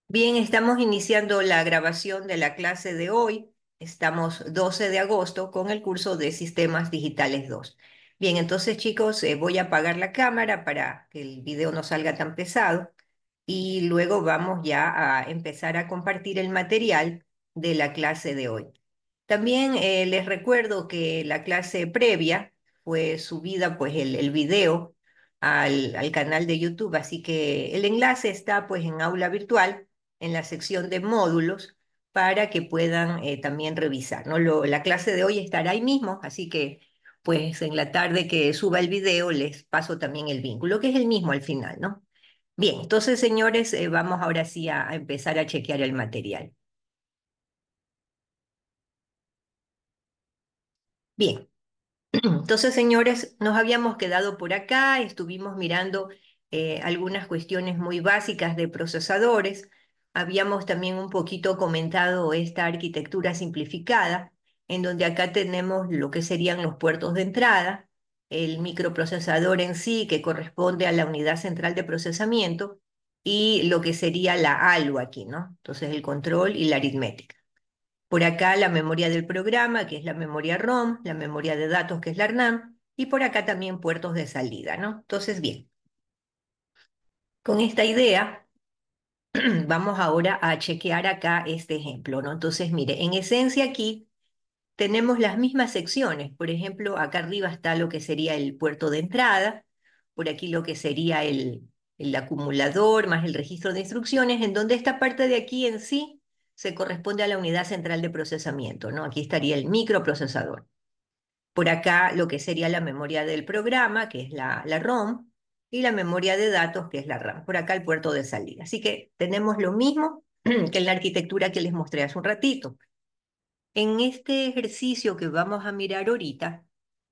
Bien, estamos iniciando la grabación de la clase de hoy. Estamos 12 de agosto con el curso de Sistemas Digitales 2. Bien, entonces chicos, voy a apagar la cámara para que el video no salga tan pesado y luego vamos ya a empezar a compartir el material de la clase de hoy. También les recuerdo que la clase previa fue subida pues el video al canal de YouTube, así que el enlace está pues en aula virtual en la sección de módulos para que puedan también revisar, ¿no? La clase de hoy estará ahí mismo, así que pues en la tarde que suba el video les paso también el vínculo, que es el mismo al final, ¿no? Bien, entonces señores, vamos ahora sí a empezar a chequear el material. Bien. Entonces, señores, nos habíamos quedado por acá, estuvimos mirando algunas cuestiones muy básicas de procesadores, habíamos también un poquito comentado esta arquitectura simplificada, en donde acá tenemos lo que serían los puertos de entrada, el microprocesador en sí, que corresponde a la unidad central de procesamiento, y lo que sería la ALU aquí, ¿no? Entonces, el control y la aritmética. Por acá la memoria del programa, que es la memoria ROM, la memoria de datos, que es la RAM, y por acá también puertos de salida, ¿no? Entonces, bien, con esta idea vamos ahora a chequear acá este ejemplo, ¿no? Entonces, mire, en esencia aquí tenemos las mismas secciones. Por ejemplo, acá arriba está lo que sería el puerto de entrada, por aquí lo que sería el acumulador más el registro de instrucciones, en donde esta parte de aquí en sí se corresponde a la unidad central de procesamiento, ¿no? Aquí estaría el microprocesador. Por acá lo que sería la memoria del programa, que es la ROM, y la memoria de datos, que es la RAM. Por acá el puerto de salida. Así que tenemos lo mismo que en la arquitectura que les mostré hace un ratito. En este ejercicio que vamos a mirar ahorita,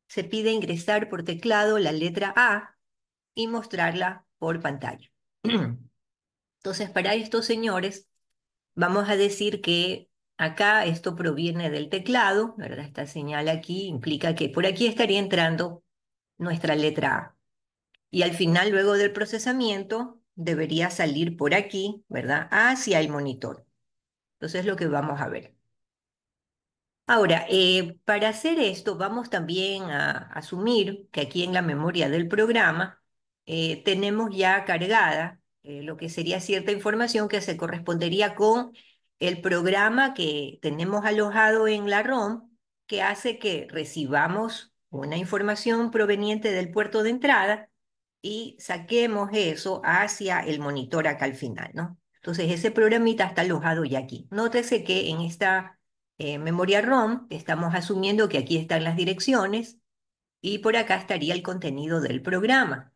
se pide ingresar por teclado la letra A y mostrarla por pantalla. Entonces, para estos señores, vamos a decir que acá esto proviene del teclado, ¿verdad? Esta señal aquí implica que por aquí estaría entrando nuestra letra A. Y al final, luego del procesamiento, debería salir por aquí, ¿verdad? Hacia el monitor. Entonces, es lo que vamos a ver. Ahora, para hacer esto, vamos también a asumir que aquí en la memoria del programa tenemos ya cargada lo que sería cierta información que se correspondería con el programa que tenemos alojado en la ROM, que hace que recibamos una información proveniente del puerto de entrada y saquemos eso hacia el monitor acá al final, ¿no? Entonces, ese programita está alojado ya aquí. Nótese que en esta memoria ROM, estamos asumiendo que aquí están las direcciones y por acá estaría el contenido del programa.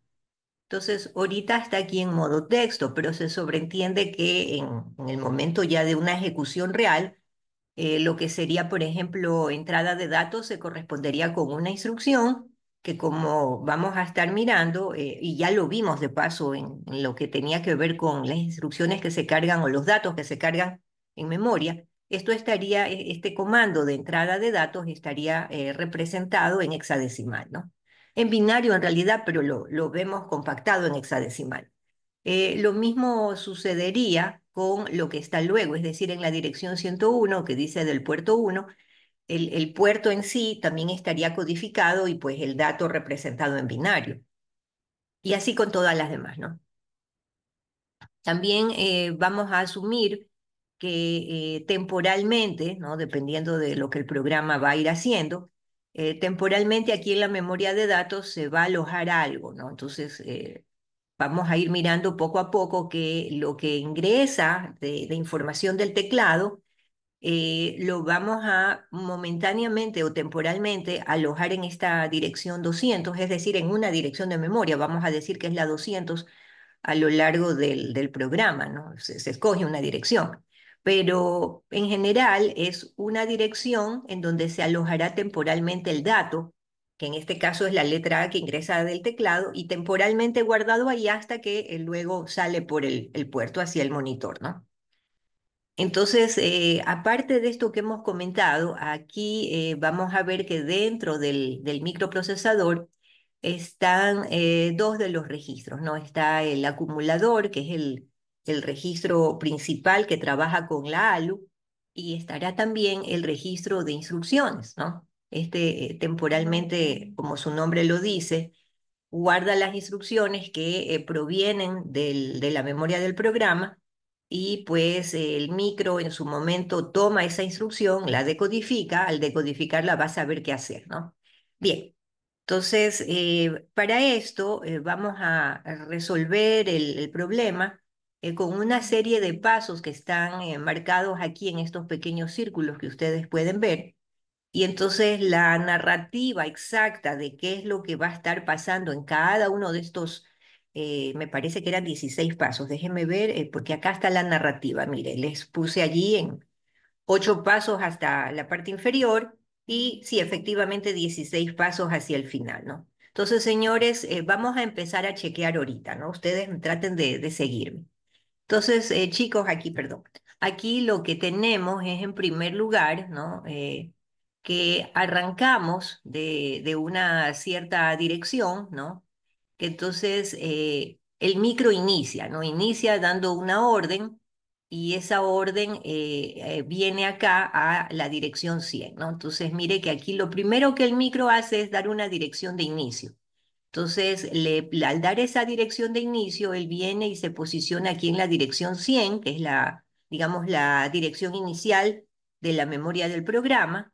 Entonces, ahorita está aquí en modo texto, pero se sobreentiende que en el momento ya de una ejecución real, lo que sería, por ejemplo, entrada de datos se correspondería con una instrucción que como vamos a estar mirando, y ya lo vimos de paso en lo que tenía que ver con las instrucciones que se cargan o los datos que se cargan en memoria, esto estaría, este comando de entrada de datos estaría representado en hexadecimal, ¿no? En binario en realidad, pero lo vemos compactado en hexadecimal. Lo mismo sucedería con lo que está luego, es decir, en la dirección 101 que dice del puerto 1, el puerto en sí también estaría codificado y pues el dato representado en binario. Y así con todas las demás, ¿no? También vamos a asumir que temporalmente, ¿no? Dependiendo de lo que el programa va a ir haciendo, temporalmente aquí en la memoria de datos se va a alojar algo, ¿no? Entonces, vamos a ir mirando poco a poco que lo que ingresa de información del teclado lo vamos a momentáneamente o temporalmente alojar en esta dirección 200, es decir, en una dirección de memoria, vamos a decir que es la 200 a lo largo del programa, ¿no? Se escoge una dirección, pero en general es una dirección en donde se alojará temporalmente el dato, que en este caso es la letra A que ingresa del teclado, y temporalmente guardado ahí hasta que luego sale por el puerto hacia el monitor, ¿no? Entonces, aparte de esto que hemos comentado, aquí vamos a ver que dentro del microprocesador están dos de los registros, ¿no? Está el acumulador, que es el registro principal que trabaja con la ALU y estará también el registro de instrucciones, ¿no? Temporalmente, como su nombre lo dice, guarda las instrucciones que provienen de la memoria del programa y pues el micro en su momento toma esa instrucción, la decodifica, al decodificarla va a saber qué hacer, ¿no? Bien, entonces para esto vamos a resolver el problema con una serie de pasos que están marcados aquí en estos pequeños círculos que ustedes pueden ver. Y entonces la narrativa exacta de qué es lo que va a estar pasando en cada uno de estos, me parece que eran 16 pasos, déjenme ver, porque acá está la narrativa, mire, les puse allí en 8 pasos hasta la parte inferior y sí, efectivamente 16 pasos hacia el final, ¿no? Entonces, señores, vamos a empezar a chequear ahorita, ¿no? Ustedes traten de seguirme. Entonces, chicos, aquí, perdón, aquí lo que tenemos es en primer lugar, ¿no? Que arrancamos de una cierta dirección, ¿no? Que entonces el micro inicia, ¿no? Inicia dando una orden y esa orden viene acá a la dirección 100, ¿no? Entonces, mire que aquí lo primero que el micro hace es dar una dirección de inicio. Entonces, al dar esa dirección de inicio, él viene y se posiciona aquí en la dirección 100, que es la, digamos, la dirección inicial de la memoria del programa.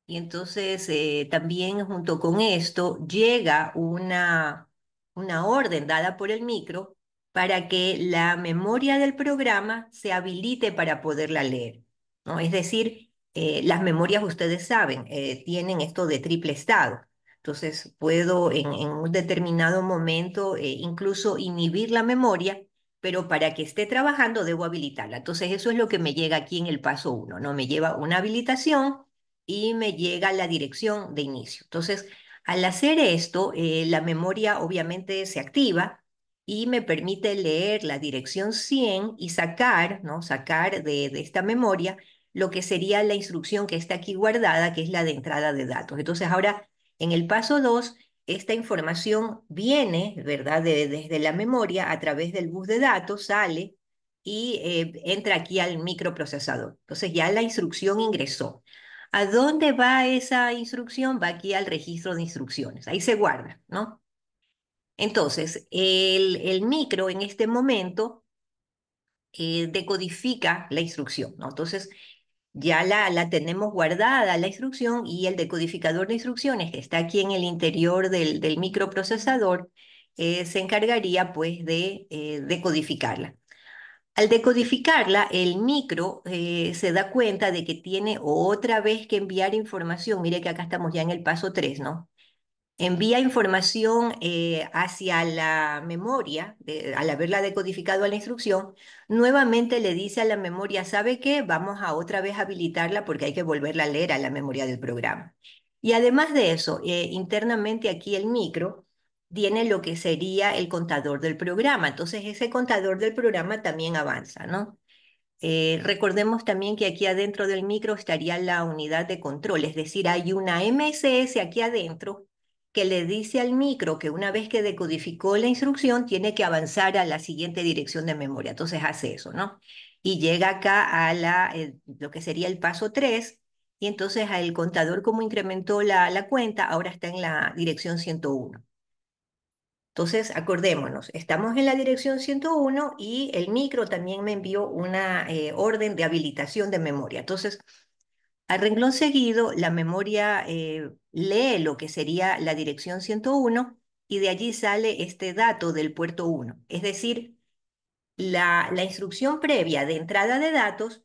Y entonces, también junto con esto, llega una orden dada por el micro para que la memoria del programa se habilite para poderla leer, ¿no? Es decir, las memorias, ustedes saben, tienen esto de triple estado. Entonces puedo en un determinado momento incluso inhibir la memoria, pero para que esté trabajando debo habilitarla. Entonces eso es lo que me llega aquí en el paso uno, ¿no? Me lleva una habilitación y me llega la dirección de inicio. Entonces, al hacer esto, la memoria obviamente se activa y me permite leer la dirección 100 y sacar, ¿no? Sacar de esta memoria lo que sería la instrucción que está aquí guardada, que es la de entrada de datos. Entonces ahora en el paso 2, esta información viene, ¿verdad?, desde la memoria a través del bus de datos, sale y entra aquí al microprocesador. Entonces ya la instrucción ingresó. ¿A dónde va esa instrucción? Va aquí al registro de instrucciones. Ahí se guarda, ¿no? Entonces, el micro en este momento decodifica la instrucción, ¿no? Entonces, ya la tenemos guardada la instrucción y el decodificador de instrucciones que está aquí en el interior del microprocesador se encargaría pues de decodificarla. Al decodificarla, el micro se da cuenta de que tiene otra vez que enviar información. Mire que acá estamos ya en el paso 3, ¿no? Envía información hacia la memoria, al haberla decodificado a la instrucción, nuevamente le dice a la memoria, ¿sabe qué? Vamos a otra vez habilitarla porque hay que volverla a leer a la memoria del programa. Y además de eso, internamente aquí el micro tiene lo que sería el contador del programa. Entonces ese contador del programa también avanza, ¿no? Recordemos también que aquí adentro del micro estaría la unidad de control, es decir, hay una MSS aquí adentro que le dice al micro que una vez que decodificó la instrucción tiene que avanzar a la siguiente dirección de memoria. Entonces hace eso, ¿no? Y llega acá a lo que sería el paso 3 y entonces el contador como incrementó la cuenta, ahora está en la dirección 101. Entonces, acordémonos, estamos en la dirección 101 y el micro también me envió una orden de habilitación de memoria. Entonces, al renglón seguido, la memoria lee lo que sería la dirección 101 y de allí sale este dato del puerto 1. Es decir, la instrucción previa de entrada de datos,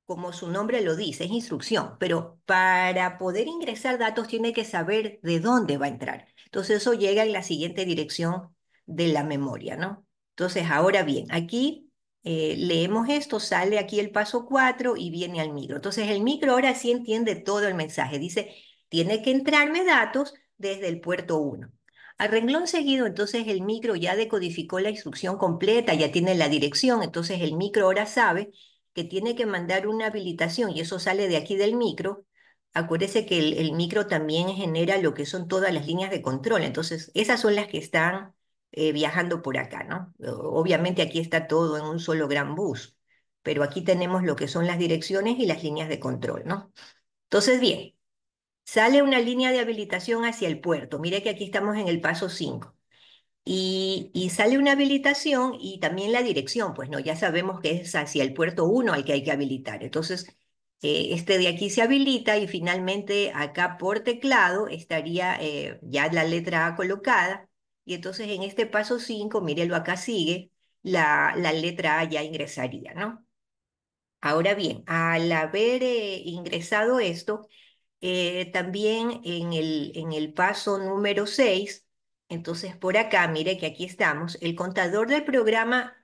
como su nombre lo dice, es instrucción, pero para poder ingresar datos tiene que saber de dónde va a entrar. Entonces eso llega en la siguiente dirección de la memoria, ¿no? Entonces, ahora bien, aquí leemos esto, sale aquí el paso 4 y viene al micro. Entonces el micro ahora sí entiende todo el mensaje. Dice, tiene que entrarme datos desde el puerto 1. Al renglón seguido, entonces el micro ya decodificó la instrucción completa, ya tiene la dirección, entonces el micro ahora sabe que tiene que mandar una habilitación y eso sale de aquí del micro. Acuérdese que el micro también genera lo que son todas las líneas de control. Entonces, esas son las que están viajando por acá, ¿no? Obviamente aquí está todo en un solo gran bus, pero aquí tenemos lo que son las direcciones y las líneas de control, ¿no? Entonces, bien, sale una línea de habilitación hacia el puerto. Mire que aquí estamos en el paso 5. Y sale una habilitación y también la dirección, pues no, ya sabemos que es hacia el puerto 1 al que hay que habilitar. Entonces, este de aquí se habilita y finalmente acá por teclado estaría ya la letra A colocada. Y entonces en este paso 5, mírelo acá sigue, la letra A ya ingresaría, ¿no? Ahora bien, al haber ingresado esto, también en el paso número 6, entonces por acá, mire que aquí estamos, el contador del programa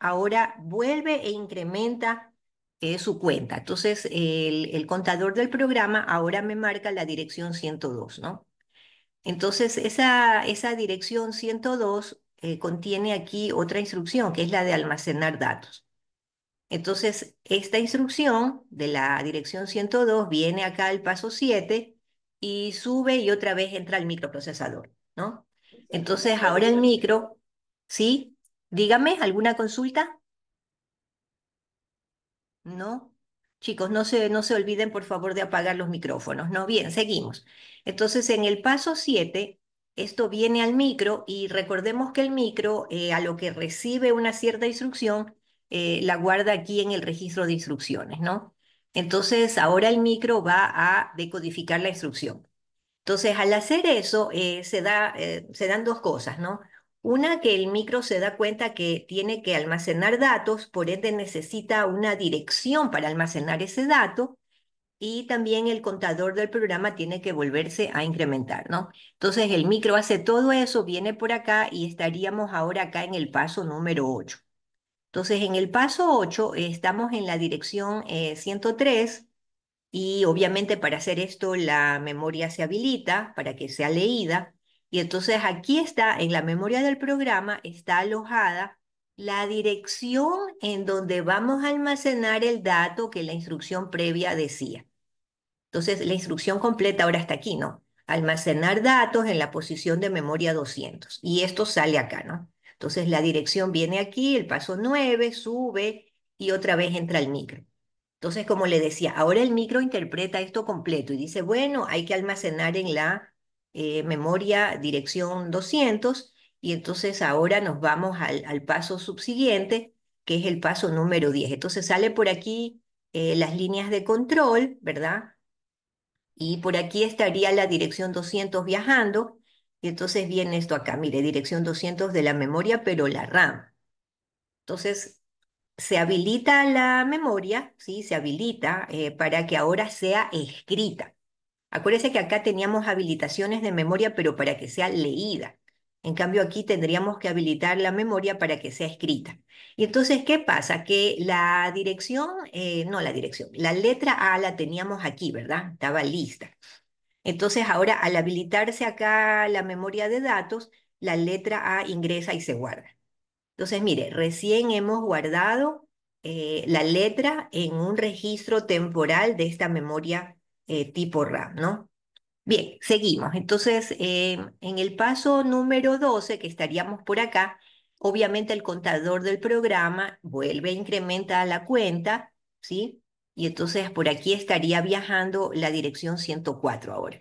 ahora vuelve e incrementa su cuenta. Entonces el contador del programa ahora me marca la dirección 102, ¿no? Entonces esa dirección 102 contiene aquí otra instrucción, que es la de almacenar datos. Entonces, esta instrucción de la dirección 102 viene acá al paso 7 y sube y otra vez entra al microprocesador, ¿no? Entonces, ahora el micro, ¿sí? Dígame, ¿alguna consulta? ¿No? Chicos, no se olviden por favor de apagar los micrófonos, ¿no? Bien, seguimos. Entonces, en el paso 7, esto viene al micro y recordemos que el micro, a lo que recibe una cierta instrucción, la guarda aquí en el registro de instrucciones, ¿no? Entonces, ahora el micro va a decodificar la instrucción. Entonces, al hacer eso, se dan dos cosas, ¿no? Una, que el micro se da cuenta que tiene que almacenar datos, por ende necesita una dirección para almacenar ese dato, y también el contador del programa tiene que volverse a incrementar, ¿no? Entonces, el micro hace todo eso, viene por acá y estaríamos ahora acá en el paso número 8. Entonces, en el paso 8 estamos en la dirección 103. Y obviamente para hacer esto la memoria se habilita para que sea leída. Y entonces aquí está, en la memoria del programa, está alojada la dirección en donde vamos a almacenar el dato que la instrucción previa decía. Entonces la instrucción completa ahora está aquí, ¿no? Almacenar datos en la posición de memoria 200. Y esto sale acá, ¿no? Entonces la dirección viene aquí, el paso 9 sube y otra vez entra el micro. Entonces, como le decía, ahora el micro interpreta esto completo y dice, bueno, hay que almacenar en la memoria dirección 200 y entonces ahora nos vamos al paso subsiguiente, que es el paso número 10. Entonces sale por aquí las líneas de control, ¿verdad? Y por aquí estaría la dirección 200 viajando y entonces viene esto acá, mire, dirección 200 de la memoria, pero la RAM. Entonces, se habilita la memoria, ¿sí? Se habilita para que ahora sea escrita. Acuérdense que acá teníamos habilitaciones de memoria, pero para que sea leída. En cambio, aquí tendríamos que habilitar la memoria para que sea escrita. Y entonces, ¿qué pasa? Que la dirección, no la dirección, la letra A la teníamos aquí, ¿verdad? Estaba lista. Entonces, ahora al habilitarse acá la memoria de datos, la letra A ingresa y se guarda. Entonces, mire, recién hemos guardado la letra en un registro temporal de esta memoria tipo RAM, ¿no? Bien, seguimos. Entonces, en el paso número 12, que estaríamos por acá, obviamente el contador del programa vuelve a incrementar la cuenta, ¿sí? Y entonces por aquí estaría viajando la dirección 104 ahora.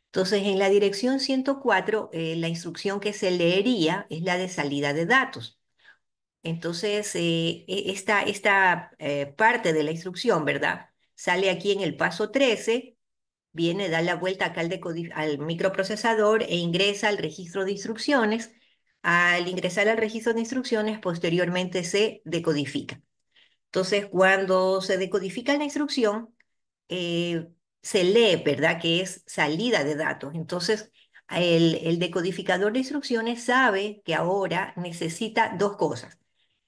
Entonces, en la dirección 104, la instrucción que se leería es la de salida de datos. Entonces, esta parte de la instrucción, ¿verdad? Sale aquí en el paso 13, viene, da la vuelta acá al microprocesador e ingresa al registro de instrucciones. Al ingresar al registro de instrucciones, posteriormente se decodifica. Entonces, cuando se decodifica la instrucción, eh, se lee, ¿verdad? Que es salida de datos. Entonces, el decodificador de instrucciones sabe que ahora necesita dos cosas.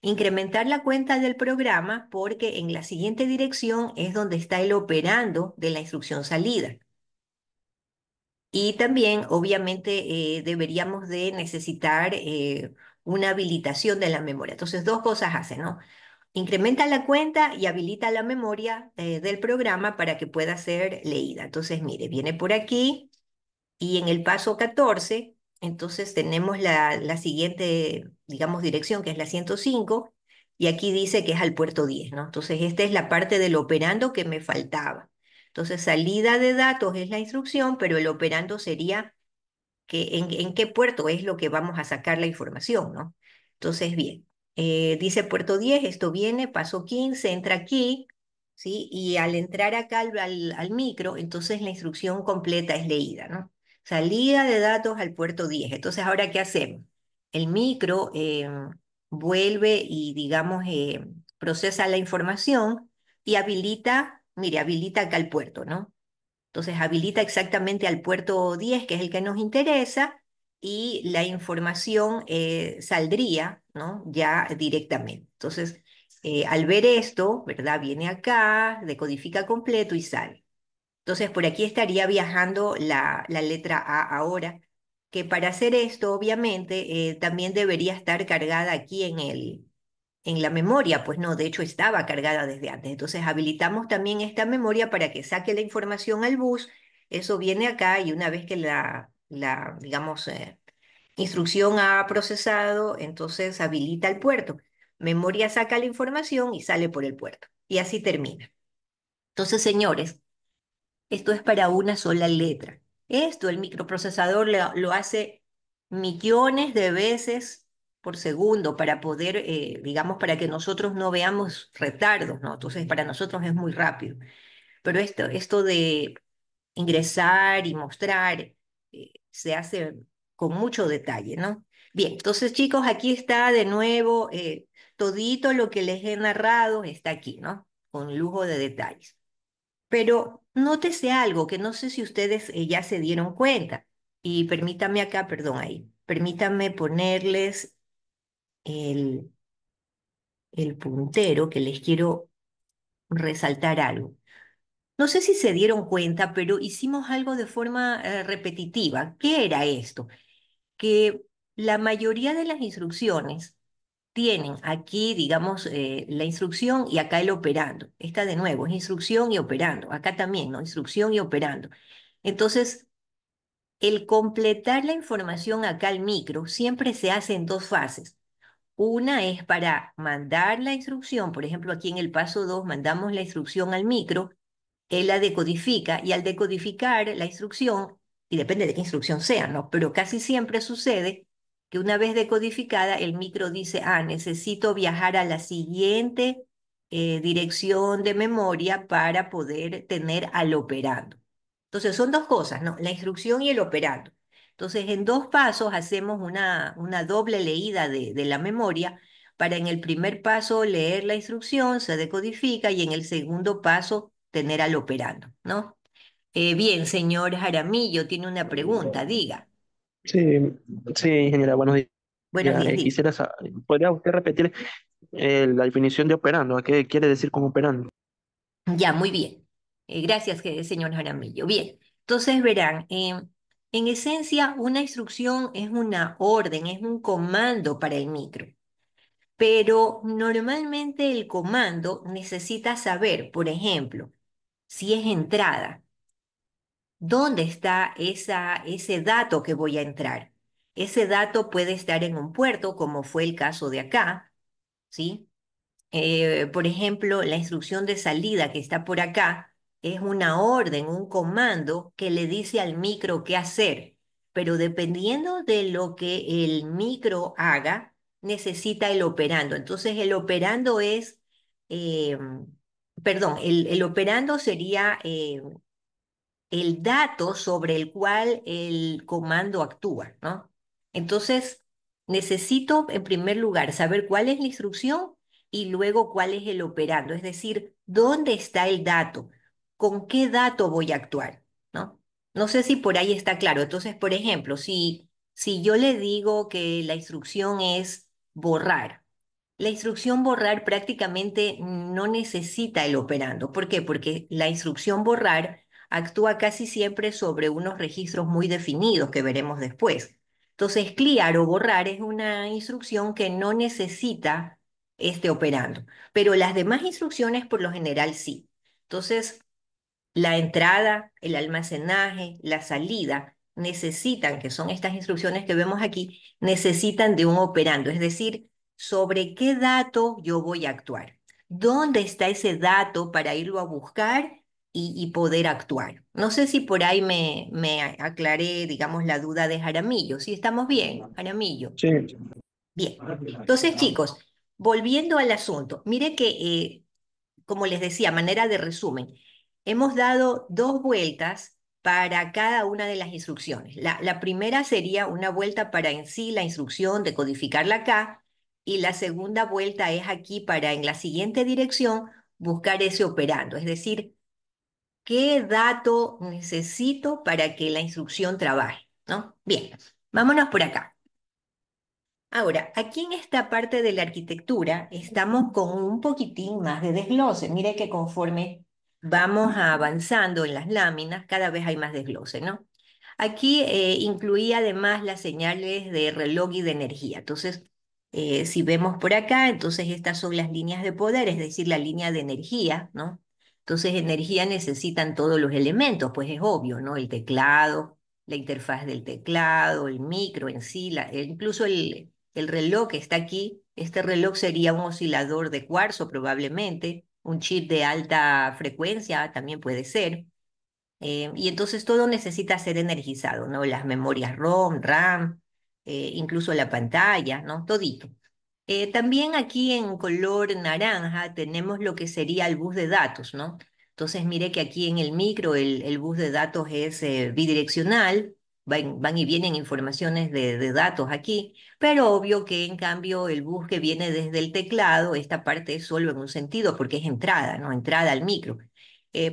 Incrementar la cuenta del programa porque en la siguiente dirección es donde está el operando de la instrucción salida. Y también, obviamente, deberíamos de necesitar una habilitación de la memoria. Entonces, dos cosas hacen, ¿no? Incrementa la cuenta y habilita la memoria del programa para que pueda ser leída. Entonces, mire, viene por aquí y en el paso 14 Entonces tenemos la siguiente, digamos, dirección, que es la 105, y aquí dice que es al puerto 10, ¿no? Entonces esta es la parte del operando que me faltaba. Entonces salida de datos es la instrucción, pero el operando sería que en qué puerto es lo que vamos a sacar la información, ¿no? Entonces, bien, dice puerto 10, esto viene, paso 15, entra aquí, ¿sí? Y al entrar acá al micro, entonces la instrucción completa es leída, ¿no? Salida de datos al puerto 10. Entonces, ¿ahora qué hacemos? El micro vuelve y, digamos, procesa la información y habilita, mire, habilita acá el puerto, ¿no? Entonces habilita exactamente al puerto 10, que es el que nos interesa, y la información saldría, ¿no? Ya directamente. Entonces, al ver esto, ¿verdad? Viene acá, decodifica completo y sale. Entonces, por aquí estaría viajando la letra A ahora, que para hacer esto, obviamente, también debería estar cargada aquí en la memoria, pues no, de hecho estaba cargada desde antes. Entonces habilitamos también esta memoria para que saque la información al bus. Eso viene acá y una vez que digamos, instrucción ha procesado, entonces habilita el puerto. Memoria saca la información y sale por el puerto. Y así termina. Entonces, señores, esto es para una sola letra. Esto el microprocesador lo hace millones de veces por segundo para poder, digamos, para que nosotros no veamos retardos, ¿no? Entonces, para nosotros es muy rápido. Pero esto de ingresar y mostrar se hace con mucho detalle, ¿no? Bien, entonces, chicos, aquí está de nuevo todito lo que les he narrado, está aquí, ¿no? Con lujo de detalles. Pero nótese algo que no sé si ustedes ya se dieron cuenta. Y permítame acá, perdón, ahí. Permítanme ponerles el, el puntero que les quiero resaltar algo. No sé si se dieron cuenta, pero hicimos algo de forma repetitiva. ¿Qué era esto? Que la mayoría de las instrucciones tienen aquí, digamos, la instrucción y acá el operando. Esta de nuevo es instrucción y operando. Acá también, ¿no? Instrucción y operando. Entonces, el completar la información acá al micro siempre se hace en dos fases. Una es para mandar la instrucción, por ejemplo, aquí en el paso 2 mandamos la instrucción al micro, él la decodifica y al decodificar la instrucción, y depende de qué instrucción sea, ¿no? Pero casi siempre sucede que una vez decodificada, el micro dice, ah, necesito viajar a la siguiente dirección de memoria para poder tener al operando. Entonces, son dos cosas, ¿no? La instrucción y el operando. Entonces, en dos pasos hacemos una doble leída de la memoria para en el primer paso leer la instrucción, se decodifica y en el segundo paso tener al operando, ¿no? Bien, señor Jaramillo, tiene una pregunta, diga. Sí, sí, ingeniera, buenos días. Buenos días, diga. Quisiera saber, ¿podría usted repetir la definición de operando? ¿Qué quiere decir con operando? Ya, muy bien. Gracias, señor Jaramillo. Bien, entonces verán, en esencia, una instrucción es una orden, es un comando para el micro. Pero normalmente el comando necesita saber, por ejemplo, si es entrada, ¿dónde está ese dato que voy a entrar? Ese dato puede estar en un puerto, como fue el caso de acá, ¿sí? Por ejemplo, la instrucción de salida que está por acá es una orden, un comando que le dice al micro qué hacer, pero dependiendo de lo que el micro haga, necesita el operando. Entonces, el operando es, eh, perdón, el operando sería el dato sobre el cual el comando actúa, ¿no? Entonces, necesito en primer lugar saber cuál es la instrucción y luego cuál es el operando, es decir, dónde está el dato, con qué dato voy a actuar, ¿no? No sé si por ahí está claro. Entonces, por ejemplo, si yo le digo que la instrucción es borrar, la instrucción borrar prácticamente no necesita el operando. ¿Por qué? Porque la instrucción borrar actúa casi siempre sobre unos registros muy definidos que veremos después. Entonces, clear o borrar es una instrucción que no necesita este operando, pero las demás instrucciones por lo general sí. Entonces, la entrada, el almacenaje, la salida necesitan, que son estas instrucciones que vemos aquí, necesitan de un operando, es decir, sobre qué dato yo voy a actuar. ¿Dónde está ese dato para irlo a buscar y poder actuar? No sé si por ahí me aclaré, digamos, la duda de Jaramillo. ¿Sí estamos bien, Jaramillo? Sí, Bien. Entonces, chicos, volviendo al asunto, mire que como les decía, manera de resumen, hemos dado dos vueltas para cada una de las instrucciones. La primera sería una vuelta para en sí la instrucción de codificarla acá y la segunda vuelta es aquí para en la siguiente dirección buscar ese operando, es decir, qué dato necesito para que la instrucción trabaje, ¿no? Bien, vámonos por acá. Ahora, aquí en esta parte de la arquitectura estamos con un poquitín más de desglose. Mire que conforme vamos avanzando en las láminas, cada vez hay más desglose, ¿no? Aquí incluí además las señales de reloj y de energía. Entonces, si vemos por acá, entonces estas son las líneas de poder, es decir, la línea de energía, ¿no? Entonces, energía necesitan todos los elementos, pues es obvio, ¿no? El teclado, la interfaz del teclado, el micro en sí, incluso el reloj que está aquí, este reloj sería un oscilador de cuarzo probablemente, un chip de alta frecuencia también puede ser. Y entonces todo necesita ser energizado, ¿no? Las memorias ROM, RAM, incluso la pantalla, ¿no? Todito. También aquí en color naranja tenemos lo que sería el bus de datos, ¿no? Entonces mire que aquí en el micro el bus de datos es bidireccional, van y vienen informaciones de datos aquí, pero obvio que en cambio el bus que viene desde el teclado, esta parte es solo en un sentido porque es entrada, ¿no? Entrada al micro.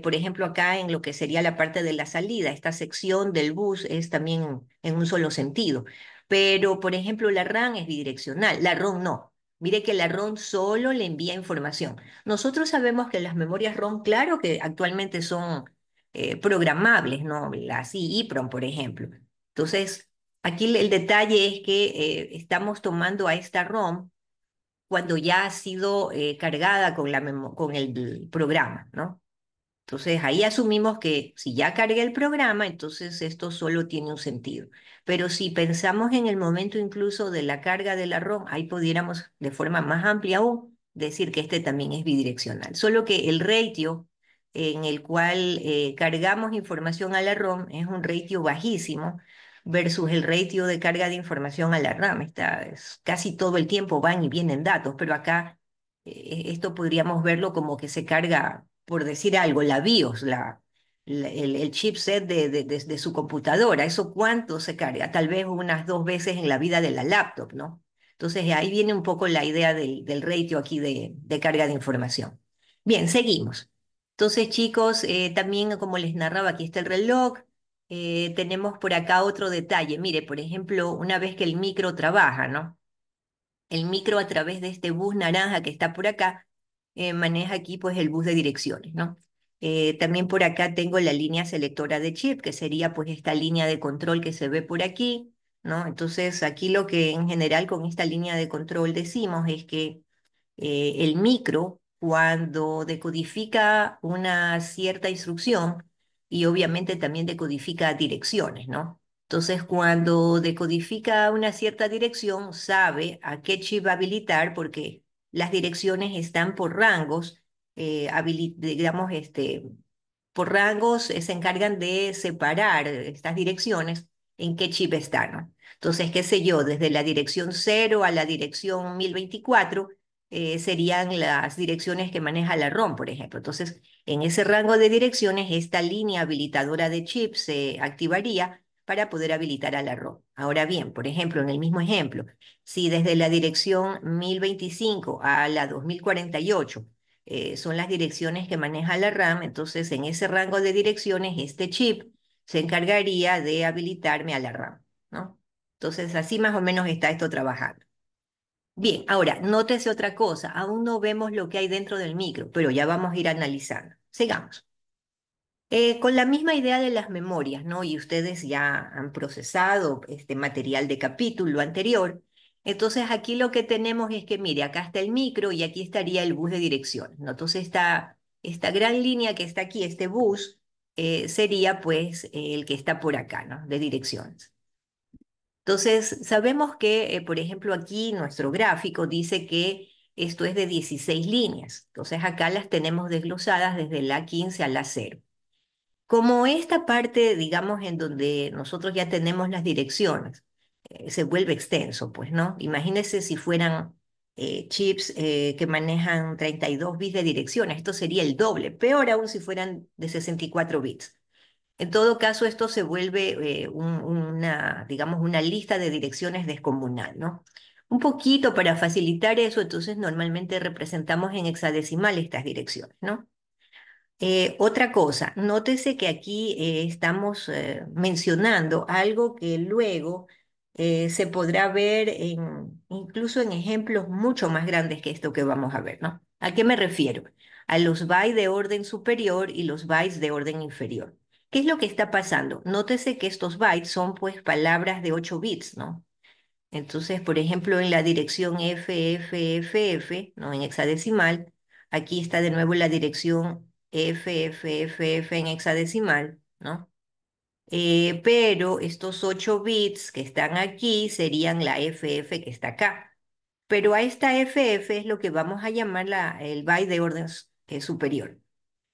Por ejemplo, acá en lo que sería la parte de la salida, esta sección del bus es también en un solo sentido. Pero, por ejemplo, la RAM es bidireccional, la ROM no. Mire que la ROM solo le envía información. Nosotros sabemos que las memorias ROM, claro que actualmente son programables, ¿no? Las EEPROM, por ejemplo. Entonces, aquí el detalle es que estamos tomando a esta ROM cuando ya ha sido cargada con, con el programa, ¿no? Entonces ahí asumimos que si ya cargué el programa, entonces esto solo tiene un sentido. Pero si pensamos en el momento incluso de la carga de la ROM, ahí pudiéramos de forma más amplia aún decir que este también es bidireccional. Solo que el ratio en el cual cargamos información a la ROM es un ratio bajísimo versus el ratio de carga de información a la RAM. Casi todo el tiempo van y vienen datos, pero acá esto podríamos verlo como que se carga, por decir algo, la BIOS, el chipset de su computadora. ¿Eso cuánto se carga? Tal vez unas dos veces en la vida de la laptop, ¿no? Entonces ahí viene un poco la idea del ratio aquí de carga de información. Bien, seguimos. Entonces, chicos, también como les narraba, aquí está el reloj. Tenemos por acá otro detalle. Mire, por ejemplo, una vez que el micro trabaja, ¿no? El micro a través de este bus naranja que está por acá, maneja aquí pues el bus de direcciones, ¿no? También por acá tengo la línea selectora de chip, que sería pues esta línea de control que se ve por aquí, ¿no? Entonces aquí lo que en general con esta línea de control decimos es que el micro cuando decodifica una cierta instrucción y obviamente también decodifica direcciones, ¿no? Entonces, cuando decodifica una cierta dirección, sabe a qué chip habilitar porque las direcciones están por rangos, digamos, por rangos se encargan de separar estas direcciones en qué chip están, ¿no? Entonces, qué sé yo, desde la dirección 0 a la dirección 1024 serían las direcciones que maneja la ROM, por ejemplo. Entonces, en ese rango de direcciones, esta línea habilitadora de chips se activaría para poder habilitar a la ROM. Ahora bien, por ejemplo, en el mismo ejemplo, si desde la dirección 1025 a la 2048 son las direcciones que maneja la RAM, entonces en ese rango de direcciones este chip se encargaría de habilitarme a la RAM, ¿no? Entonces así más o menos está esto trabajando. Bien, ahora, nótese otra cosa, aún no vemos lo que hay dentro del micro, pero ya vamos a ir analizando. Sigamos. Con la misma idea de las memorias, ¿no? Y ustedes ya han procesado este material de capítulo anterior. Entonces aquí lo que tenemos es que, mire, acá está el micro y aquí estaría el bus de direcciones, ¿no? Entonces esta gran línea que está aquí, este bus, sería pues el que está por acá, ¿no? De direcciones. Entonces, sabemos que, por ejemplo, aquí nuestro gráfico dice que esto es de 16 líneas. Entonces, acá las tenemos desglosadas desde la 15 a la 0. Como esta parte, digamos, en donde nosotros ya tenemos las direcciones, se vuelve extenso, pues, ¿no? Imagínense si fueran chips que manejan 32 bits de direcciones, esto sería el doble, peor aún si fueran de 64 bits. En todo caso, esto se vuelve una, digamos, una lista de direcciones descomunal, ¿no? Un poquito para facilitar eso, entonces normalmente representamos en hexadecimal estas direcciones, ¿no? Otra cosa, nótese que aquí estamos mencionando algo que luego se podrá ver incluso en ejemplos mucho más grandes que esto que vamos a ver, ¿no? ¿A qué me refiero? A los bytes de orden superior y los bytes de orden inferior. ¿Qué es lo que está pasando? Nótese que estos bytes son pues palabras de 8 bits, ¿no? Entonces, por ejemplo, en la dirección FFFF, ¿no? En hexadecimal, aquí está de nuevo la dirección FFFF en hexadecimal, ¿no? Pero estos 8 bits que están aquí serían la FF que está acá. Pero a esta FF es lo que vamos a llamar el byte de orden superior.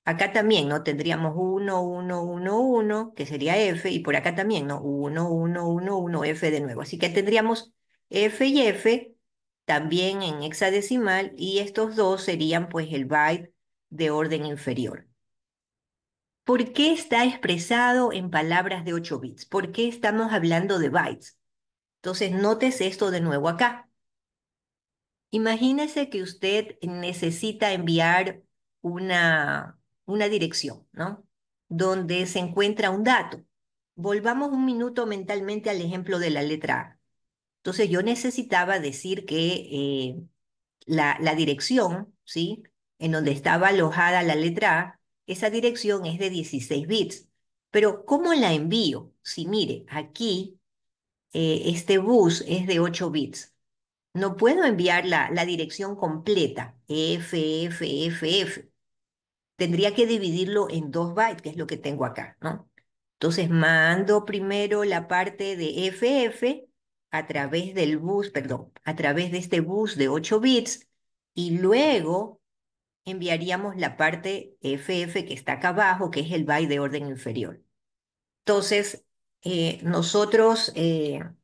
Acá también, ¿no? Tendríamos 1, 1, 1, 1, que sería F, y por acá también, ¿no? 1, 1, 1, 1, F de nuevo. Así que tendríamos F y F también en hexadecimal, y estos dos serían pues el byte de orden inferior. ¿Por qué está expresado en palabras de 8 bits? ¿Por qué estamos hablando de bytes? Entonces, notes esto de nuevo acá. Imagínese que usted necesita enviar una dirección, ¿no? Donde se encuentra un dato. Volvamos un minuto mentalmente al ejemplo de la letra A. Entonces yo necesitaba decir que la dirección, ¿sí? En donde estaba alojada la letra A, esa dirección es de 16 bits. Pero ¿cómo la envío? Si mire, aquí este bus es de 8 bits. No puedo enviar la dirección completa, FFFF. Tendría que dividirlo en 2 bytes, que es lo que tengo acá, ¿no? Entonces mando primero la parte de FF a través del bus, perdón, a través de este bus de 8 bits, y luego enviaríamos la parte FF que está acá abajo, que es el byte de orden inferior. Entonces, nosotros, en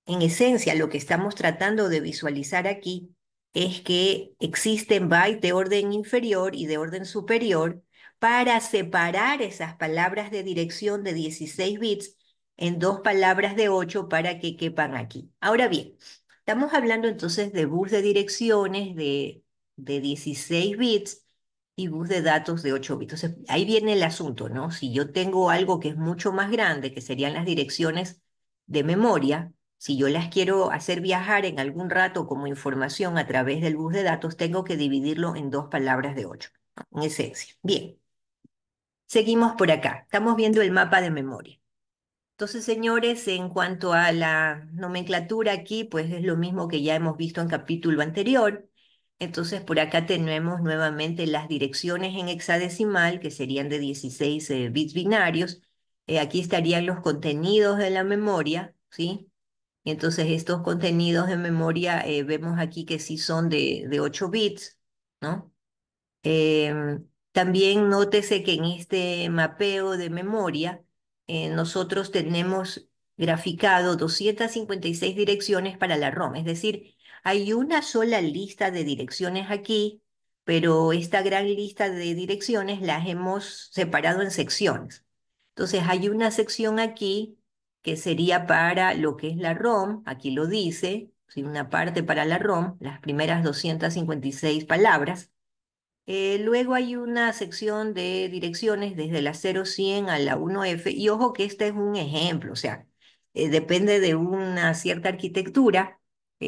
esencia, lo que estamos tratando de visualizar aquí es que existen bytes de orden inferior y de orden superior para separar esas palabras de dirección de 16 bits en dos palabras de 8 para que quepan aquí. Ahora bien, estamos hablando entonces de bus de direcciones de 16 bits y bus de datos de 8 bits. Entonces, ahí viene el asunto, ¿no? Si yo tengo algo que es mucho más grande, que serían las direcciones de memoria, si yo las quiero hacer viajar en algún rato como información a través del bus de datos, tengo que dividirlo en dos palabras de 8, ¿no? En esencia. Bien, seguimos por acá. Estamos viendo el mapa de memoria. Entonces, señores, en cuanto a la nomenclatura aquí, pues es lo mismo que ya hemos visto en capítulo anterior. Entonces, por acá tenemos nuevamente las direcciones en hexadecimal, que serían de 16 bits binarios. Aquí estarían los contenidos de la memoria, ¿sí? Entonces, estos contenidos de memoria vemos aquí que sí son de 8 bits, ¿no? También nótese que en este mapeo de memoria nosotros tenemos graficado 256 direcciones para la ROM, es decir, hay una sola lista de direcciones aquí, pero esta gran lista de direcciones las hemos separado en secciones. Entonces hay una sección aquí que sería para lo que es la ROM, aquí lo dice, ¿sí? Una parte para la ROM, las primeras 256 palabras. Luego hay una sección de direcciones desde la 0100 a la 1F, y ojo que este es un ejemplo, o sea, depende de una cierta arquitectura,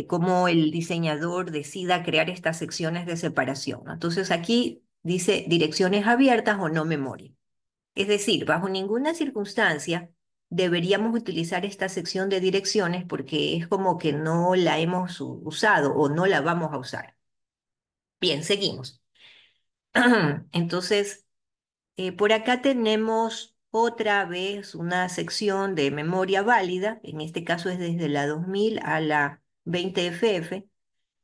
cómo el diseñador decida crear estas secciones de separación, ¿no? Entonces aquí dice direcciones abiertas o no memoria. Es decir, bajo ninguna circunstancia deberíamos utilizar esta sección de direcciones porque es como que no la hemos usado o no la vamos a usar. Bien, seguimos. Entonces, por acá tenemos otra vez una sección de memoria válida, en este caso es desde la 2000 a la 20FF.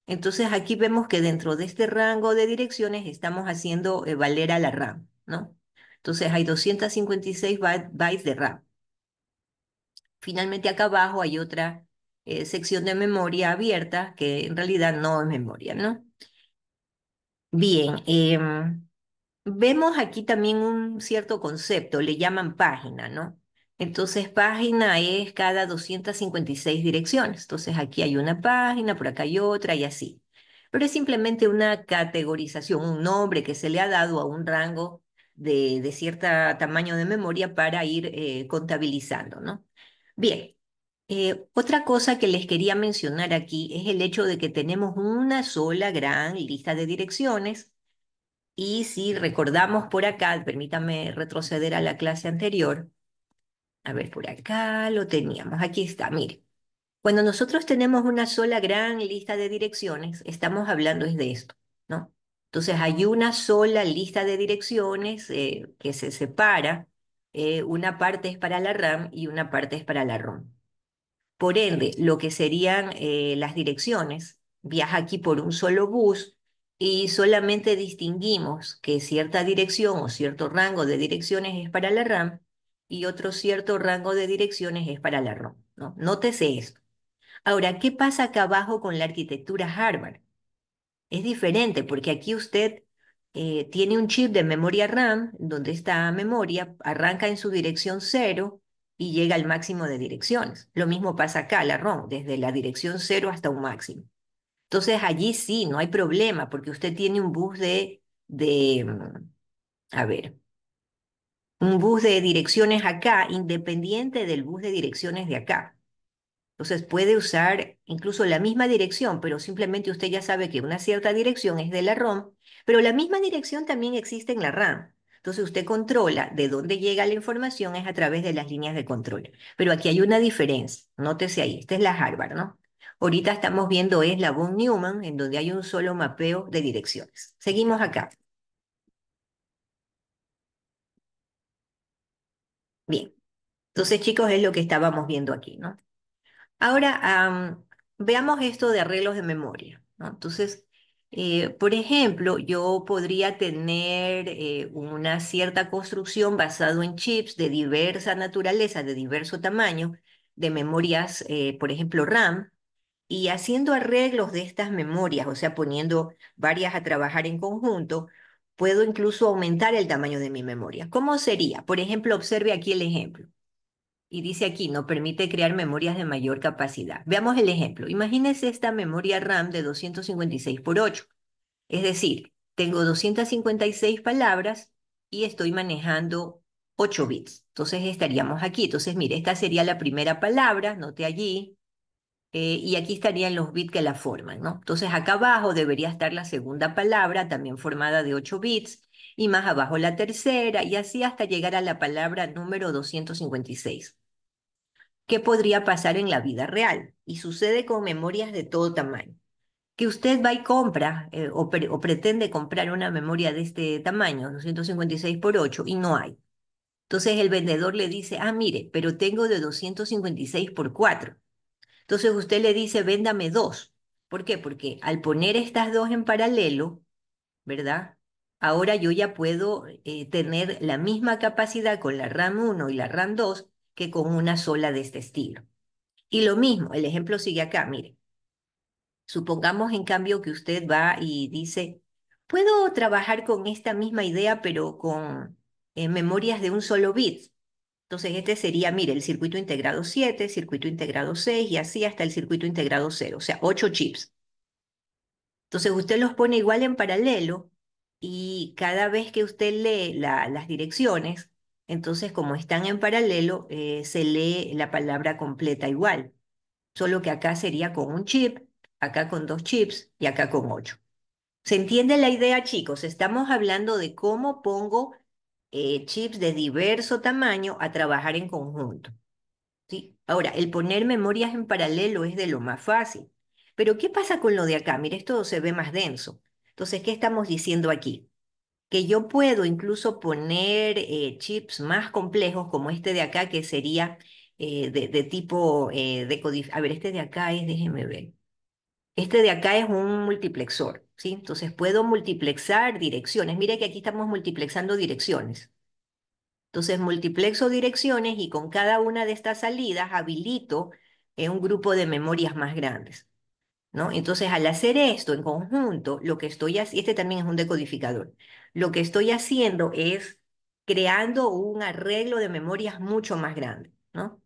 Entonces aquí vemos que dentro de este rango de direcciones estamos haciendo valer a la RAM, ¿no? Entonces hay 256 bytes de RAM. Finalmente acá abajo hay otra sección de memoria abierta que en realidad no es memoria, ¿no? Bien, vemos aquí también un cierto concepto, le llaman página, ¿no? Entonces, página es cada 256 direcciones. Entonces, aquí hay una página, por acá hay otra y así. Pero es simplemente una categorización, un nombre que se le ha dado a un rango de cierto tamaño de memoria para ir contabilizando, ¿no? Bien, otra cosa que les quería mencionar aquí es el hecho de que tenemos una sola gran lista de direcciones y si recordamos por acá, permítame retroceder a la clase anterior. A ver, por acá lo teníamos. Aquí está, mire. Cuando nosotros tenemos una sola gran lista de direcciones, estamos hablando es de esto, ¿no? Entonces hay una sola lista de direcciones que se separa. Una parte es para la RAM y una parte es para la ROM. Por ende, lo que serían las direcciones, viaja aquí por un solo bus y solamente distinguimos que cierta dirección o cierto rango de direcciones es para la RAM y otro cierto rango de direcciones es para la ROM, ¿no? Nótese esto. Ahora, ¿qué pasa acá abajo con la arquitectura Harvard? Es diferente porque aquí usted tiene un chip de memoria RAM, donde esta memoria arranca en su dirección cero y llega al máximo de direcciones. Lo mismo pasa acá, la ROM, desde la dirección cero hasta un máximo. Entonces allí sí, no hay problema porque usted tiene un bus a ver, un bus de direcciones acá, independiente del bus de direcciones de acá. Entonces puede usar incluso la misma dirección, pero simplemente usted ya sabe que una cierta dirección es de la ROM, pero la misma dirección también existe en la RAM. Entonces usted controla de dónde llega la información es a través de las líneas de control. Pero aquí hay una diferencia, nótese ahí, esta es la Harvard, ¿no? Ahorita estamos viendo es la von Neumann, en donde hay un solo mapeo de direcciones. Seguimos acá. Bien, entonces chicos es lo que estábamos viendo aquí, ¿no? Ahora, veamos esto de arreglos de memoria, ¿no? Entonces, por ejemplo, yo podría tener una cierta construcción basado en chips de diversa naturaleza, de diverso tamaño, de memorias, por ejemplo, RAM, y haciendo arreglos de estas memorias, o sea, poniendo varias a trabajar en conjunto, puedo incluso aumentar el tamaño de mi memoria. ¿Cómo sería? Por ejemplo, observe aquí el ejemplo. Y dice aquí, no permite crear memorias de mayor capacidad. Veamos el ejemplo. Imagínese esta memoria RAM de 256 por 8. Es decir, tengo 256 palabras y estoy manejando 8 bits. Entonces estaríamos aquí. Entonces, mire, esta sería la primera palabra, note allí, y aquí estarían los bits que la forman, ¿no? Entonces, acá abajo debería estar la segunda palabra, también formada de 8 bits, y más abajo la tercera, y así hasta llegar a la palabra número 256. ¿Qué podría pasar en la vida real? Y sucede con memorias de todo tamaño. Que usted va y compra o pretende comprar una memoria de este tamaño, 256 por 8, y no hay. Entonces el vendedor le dice, ah, mire, pero tengo de 256 por 4. Entonces usted le dice, véndame dos. ¿Por qué? Porque al poner estas dos en paralelo, ¿verdad? Ahora yo ya puedo tener la misma capacidad con la RAM 1 y la RAM 2 que con una sola de este estilo. Y lo mismo, el ejemplo sigue acá, mire. Supongamos en cambio que usted va y dice, puedo trabajar con esta misma idea, pero con memorias de un solo bit. Entonces este sería, mire, el circuito integrado 7, circuito integrado 6 y así hasta el circuito integrado 0, o sea, 8 chips. Entonces usted los pone igual en paralelo y cada vez que usted lee las direcciones, entonces como están en paralelo, se lee la palabra completa igual. Solo que acá sería con un chip, acá con dos chips y acá con 8. ¿Se entiende la idea, chicos? Estamos hablando de cómo pongo chips de diverso tamaño a trabajar en conjunto, ¿sí? Ahora, el poner memorias en paralelo es de lo más fácil. Pero ¿qué pasa con lo de acá? Mire, esto se ve más denso. Entonces, ¿qué estamos diciendo aquí? que yo puedo incluso poner chips más complejos como este de acá, que sería de tipo A ver, este de acá es, déjenme ver. Este de acá es un multiplexor, ¿sí? Entonces puedo multiplexar direcciones. Mire que aquí estamos multiplexando direcciones. Entonces multiplexo direcciones y con cada una de estas salidas habilito un grupo de memorias más grandes, ¿no? Entonces, al hacer esto en conjunto, lo que estoy haciendo, este también es un decodificador, lo que estoy haciendo es creando un arreglo de memorias mucho más grande, ¿no?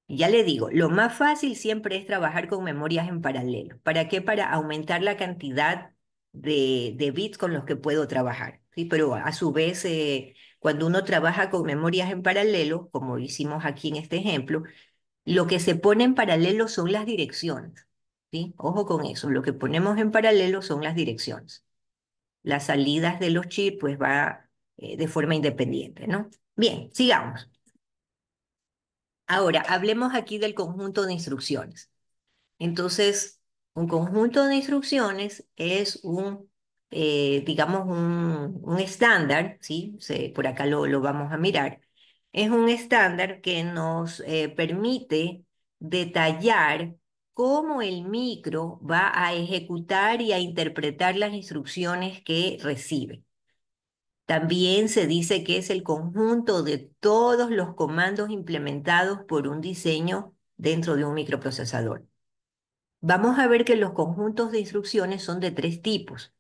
Y ya le digo, lo más fácil siempre es trabajar con memorias en paralelo. ¿Para qué? Para aumentar la cantidad de bits con los que puedo trabajar, ¿sí? Pero a su vez, cuando uno trabaja con memorias en paralelo, como hicimos aquí en este ejemplo, lo que se pone en paralelo son las direcciones, ¿sí? Ojo con eso, lo que ponemos en paralelo son las direcciones. Las salidas de los chips pues va de forma independiente, ¿no? Bien, sigamos. Ahora, hablemos aquí del conjunto de instrucciones. Entonces, un conjunto de instrucciones es digamos, un estándar, ¿sí? Por acá lo vamos a mirar. Es un estándar que nos permite detallar cómo el micro va a ejecutar y a interpretar las instrucciones que recibe. También se dice que es el conjunto de todos los comandos implementados por un diseño dentro de un microprocesador. Vamos a ver que los conjuntos de instrucciones son de tres tipos.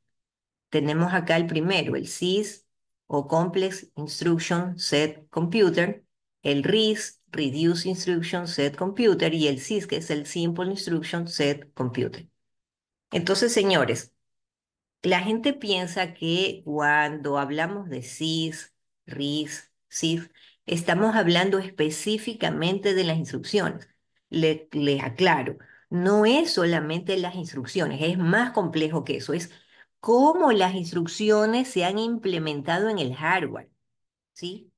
Tenemos acá el primero, el SIS o Complex Instruction Set Computer, el RIS, Reduced Instruction Set Computer, y el SIS, que es el Simple Instruction Set Computer. Entonces, señores, la gente piensa que cuando hablamos de SIS, RIS, SIF, estamos hablando específicamente de las instrucciones. Les aclaro, no es solamente las instrucciones, es más complejo que eso, es cómo las instrucciones se han implementado en el hardware, ¿sí?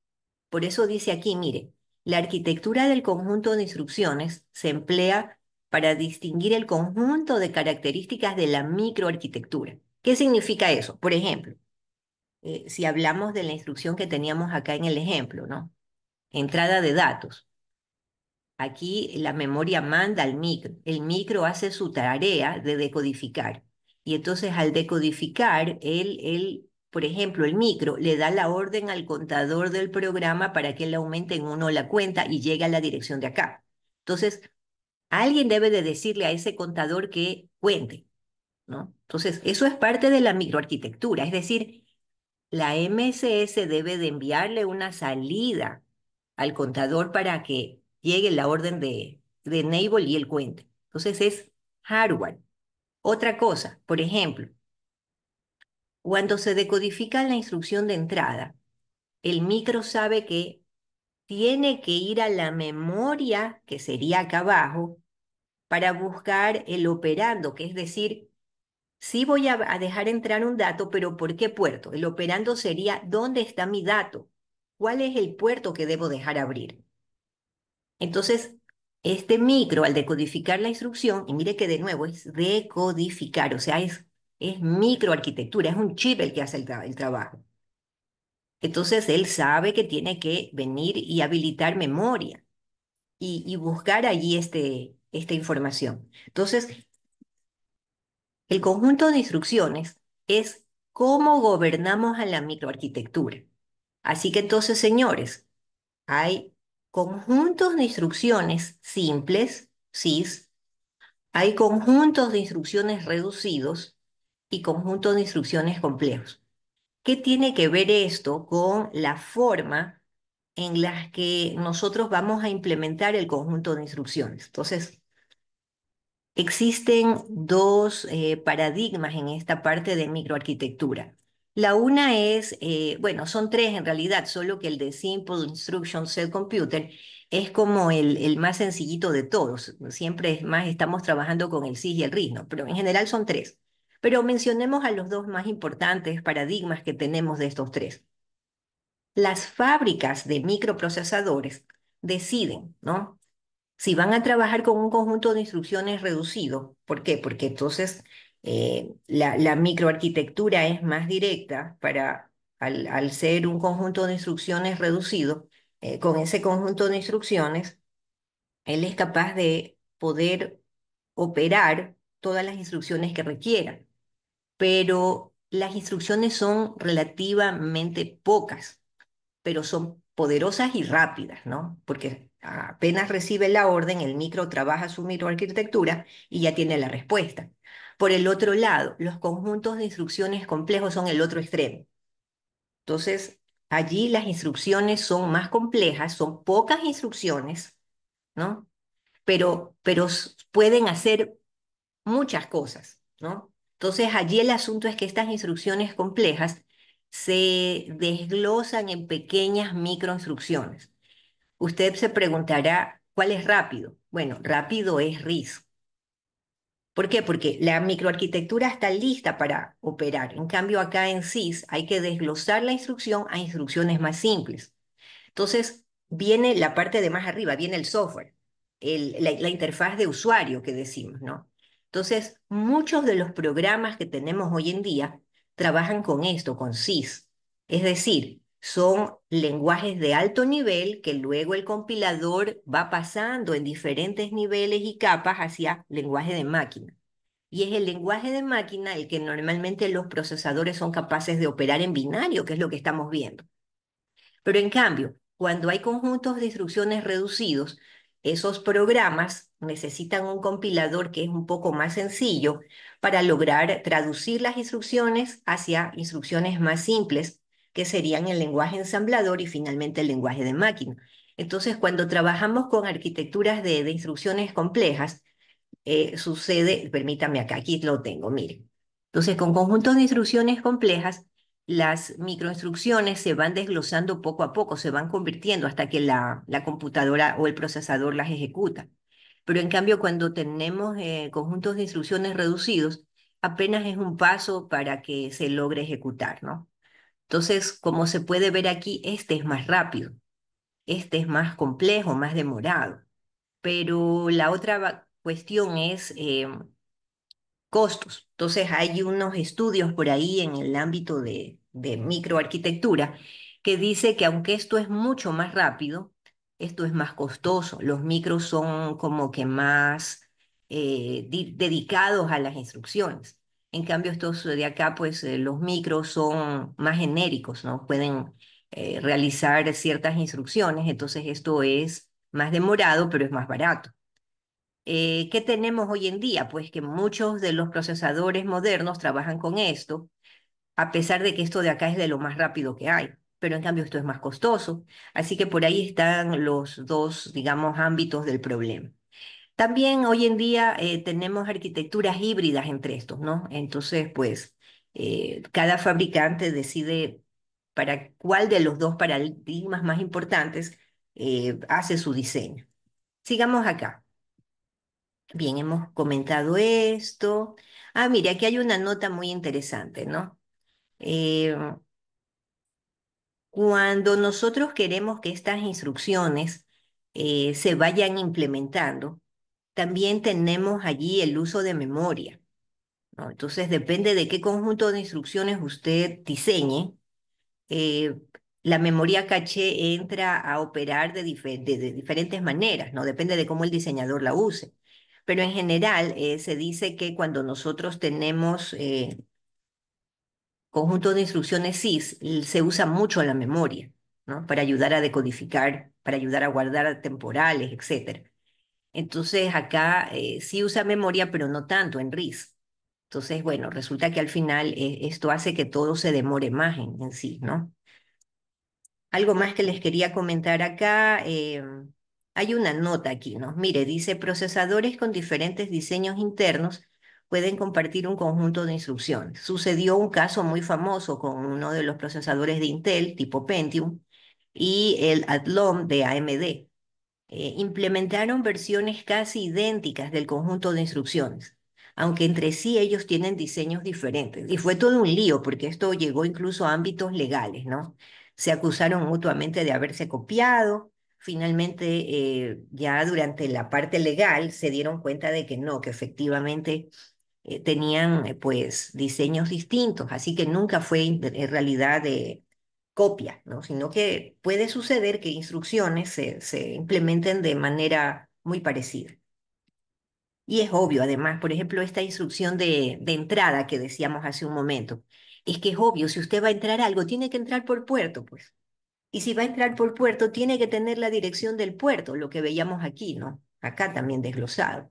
Por eso dice aquí, mire, la arquitectura del conjunto de instrucciones se emplea para distinguir el conjunto de características de la microarquitectura. ¿Qué significa eso? Por ejemplo, si hablamos de la instrucción que teníamos acá en el ejemplo, ¿no? Entrada de datos. Aquí la memoria manda al micro. El micro hace su tarea de decodificar. Y entonces al decodificar, por ejemplo, el micro le da la orden al contador del programa para que él aumente en uno la cuenta y llegue a la dirección de acá. Entonces, alguien debe de decirle a ese contador que cuente, ¿no? Entonces, eso es parte de la microarquitectura. Es decir, la MSS debe de enviarle una salida al contador para que llegue la orden de enable y el cuente. Entonces es hardware. Otra cosa, por ejemplo, cuando se decodifica la instrucción de entrada, el micro sabe que tiene que ir a la memoria, que sería acá abajo, para buscar el operando, que es decir, sí voy a dejar entrar un dato, pero ¿por qué puerto? El operando sería ¿dónde está mi dato? ¿Cuál es el puerto que debo dejar abrir? Entonces, este micro, al decodificar la instrucción, y mire que de nuevo es decodificar, o sea, es microarquitectura, es un chip el que hace el trabajo. Entonces, él sabe que tiene que venir y habilitar memoria y buscar allí esta información. Entonces, el conjunto de instrucciones es cómo gobernamos a la microarquitectura. Así que entonces, señores, hay conjuntos de instrucciones simples, SIS, hay conjuntos de instrucciones reducidos y conjuntos de instrucciones complejos. ¿Qué tiene que ver esto con la forma en la que nosotros vamos a implementar el conjunto de instrucciones? Entonces, existen dos paradigmas en esta parte de microarquitectura. La una es, bueno, son tres en realidad, solo que el de Simple Instruction Set Computer es como el más sencillito de todos. Siempre es más, estamos trabajando con el SIS y el RIS, ¿no? Pero en general son tres. Pero mencionemos a los dos más importantes paradigmas que tenemos de estos tres. Las fábricas de microprocesadores deciden, ¿no? Si van a trabajar con un conjunto de instrucciones reducido, ¿por qué? Porque entonces la microarquitectura es más directa al ser un conjunto de instrucciones reducido, con ese conjunto de instrucciones, él es capaz de poder operar todas las instrucciones que requiera, pero las instrucciones son relativamente pocas, pero son poderosas y rápidas, ¿no? Porque apenas recibe la orden, el micro trabaja su microarquitectura y ya tiene la respuesta. Por el otro lado, los conjuntos de instrucciones complejos son el otro extremo. Entonces, allí las instrucciones son más complejas, son pocas instrucciones, ¿no? Pero pueden hacer muchas cosas, ¿no? Entonces, allí el asunto es que estas instrucciones complejas se desglosan en pequeñas microinstrucciones. Usted se preguntará, ¿cuál es rápido? Bueno, rápido es RISC. ¿Por qué? Porque la microarquitectura está lista para operar. En cambio, acá en SIS hay que desglosar la instrucción a instrucciones más simples. Entonces, viene la parte de más arriba, viene el software, la interfaz de usuario que decimos, ¿no? Entonces, muchos de los programas que tenemos hoy en día trabajan con esto, con SIS. Es decir, son lenguajes de alto nivel que luego el compilador va pasando en diferentes niveles y capas hacia lenguaje de máquina. Y es el lenguaje de máquina el que normalmente los procesadores son capaces de operar en binario, que es lo que estamos viendo. Pero en cambio, cuando hay conjuntos de instrucciones reducidos, esos programas necesitan un compilador que es un poco más sencillo para lograr traducir las instrucciones hacia instrucciones más simples, que serían el lenguaje ensamblador y finalmente el lenguaje de máquina. Entonces, cuando trabajamos con arquitecturas de instrucciones complejas, sucede, permítame acá, aquí lo tengo, mire. Entonces, con conjuntos de instrucciones complejas, las microinstrucciones se van desglosando poco a poco, se van convirtiendo hasta que la computadora o el procesador las ejecuta. Pero en cambio, cuando tenemos conjuntos de instrucciones reducidos, apenas es un paso para que se logre ejecutar, ¿no? Entonces, como se puede ver aquí, este es más rápido, este es más complejo, más demorado. Pero la otra cuestión es costos. Entonces hay unos estudios por ahí en el ámbito de microarquitectura que dice que aunque esto es mucho más rápido, esto es más costoso. Los micros son como que más dedicados a las instrucciones. En cambio, estos de acá, pues los micros son más genéricos, ¿no? Pueden realizar ciertas instrucciones, entonces esto es más demorado, pero es más barato. ¿Qué tenemos hoy en día? Pues que muchos de los procesadores modernos trabajan con esto, a pesar de que esto de acá es de lo más rápido que hay, pero en cambio esto es más costoso. Así que por ahí están los dos, digamos, ámbitos del problema. También hoy en día tenemos arquitecturas híbridas entre estos, ¿no? Entonces, pues, cada fabricante decide para cuál de los dos paradigmas más importantes hace su diseño. Sigamos acá. Bien, hemos comentado esto. Ah, mire, aquí hay una nota muy interesante, ¿no? Eh, Cuando nosotros queremos que estas instrucciones se vayan implementando, también tenemos allí el uso de memoria, ¿no? Entonces, depende de qué conjunto de instrucciones usted diseñe, eh, la memoria caché entra a operar de diferentes maneras, ¿no? Depende de cómo el diseñador la use. Pero en general se dice que cuando nosotros tenemos conjuntos de instrucciones SIS, se usa mucho la memoria, ¿no? Para ayudar a decodificar, para ayudar a guardar temporales, etcétera. Entonces acá sí usa memoria, pero no tanto en RIS. Entonces, bueno, resulta que al final esto hace que todo se demore más en sí, ¿no? Algo más que les quería comentar acá. Hay una nota aquí, ¿no? Mire, dice, procesadores con diferentes diseños internos pueden compartir un conjunto de instrucciones. Sucedió un caso muy famoso con uno de los procesadores de Intel, tipo Pentium, y el Athlon de AMD. Implementaron versiones casi idénticas del conjunto de instrucciones, aunque entre sí ellos tienen diseños diferentes. Y fue todo un lío, porque esto llegó incluso a ámbitos legales, ¿no? Se acusaron mutuamente de haberse copiado. Finalmente, ya durante la parte legal, se dieron cuenta de que no, que efectivamente tenían pues diseños distintos, así que nunca fue en realidad copia, ¿no? Sino que puede suceder que instrucciones se implementen de manera muy parecida. Y es obvio, además, por ejemplo, esta instrucción de entrada que decíamos hace un momento, es que es obvio, si usted va a entrar a algo, tiene que entrar por puerto, pues. Y si va a entrar por puerto, tiene que tener la dirección del puerto, lo que veíamos aquí, ¿no? Acá también desglosado.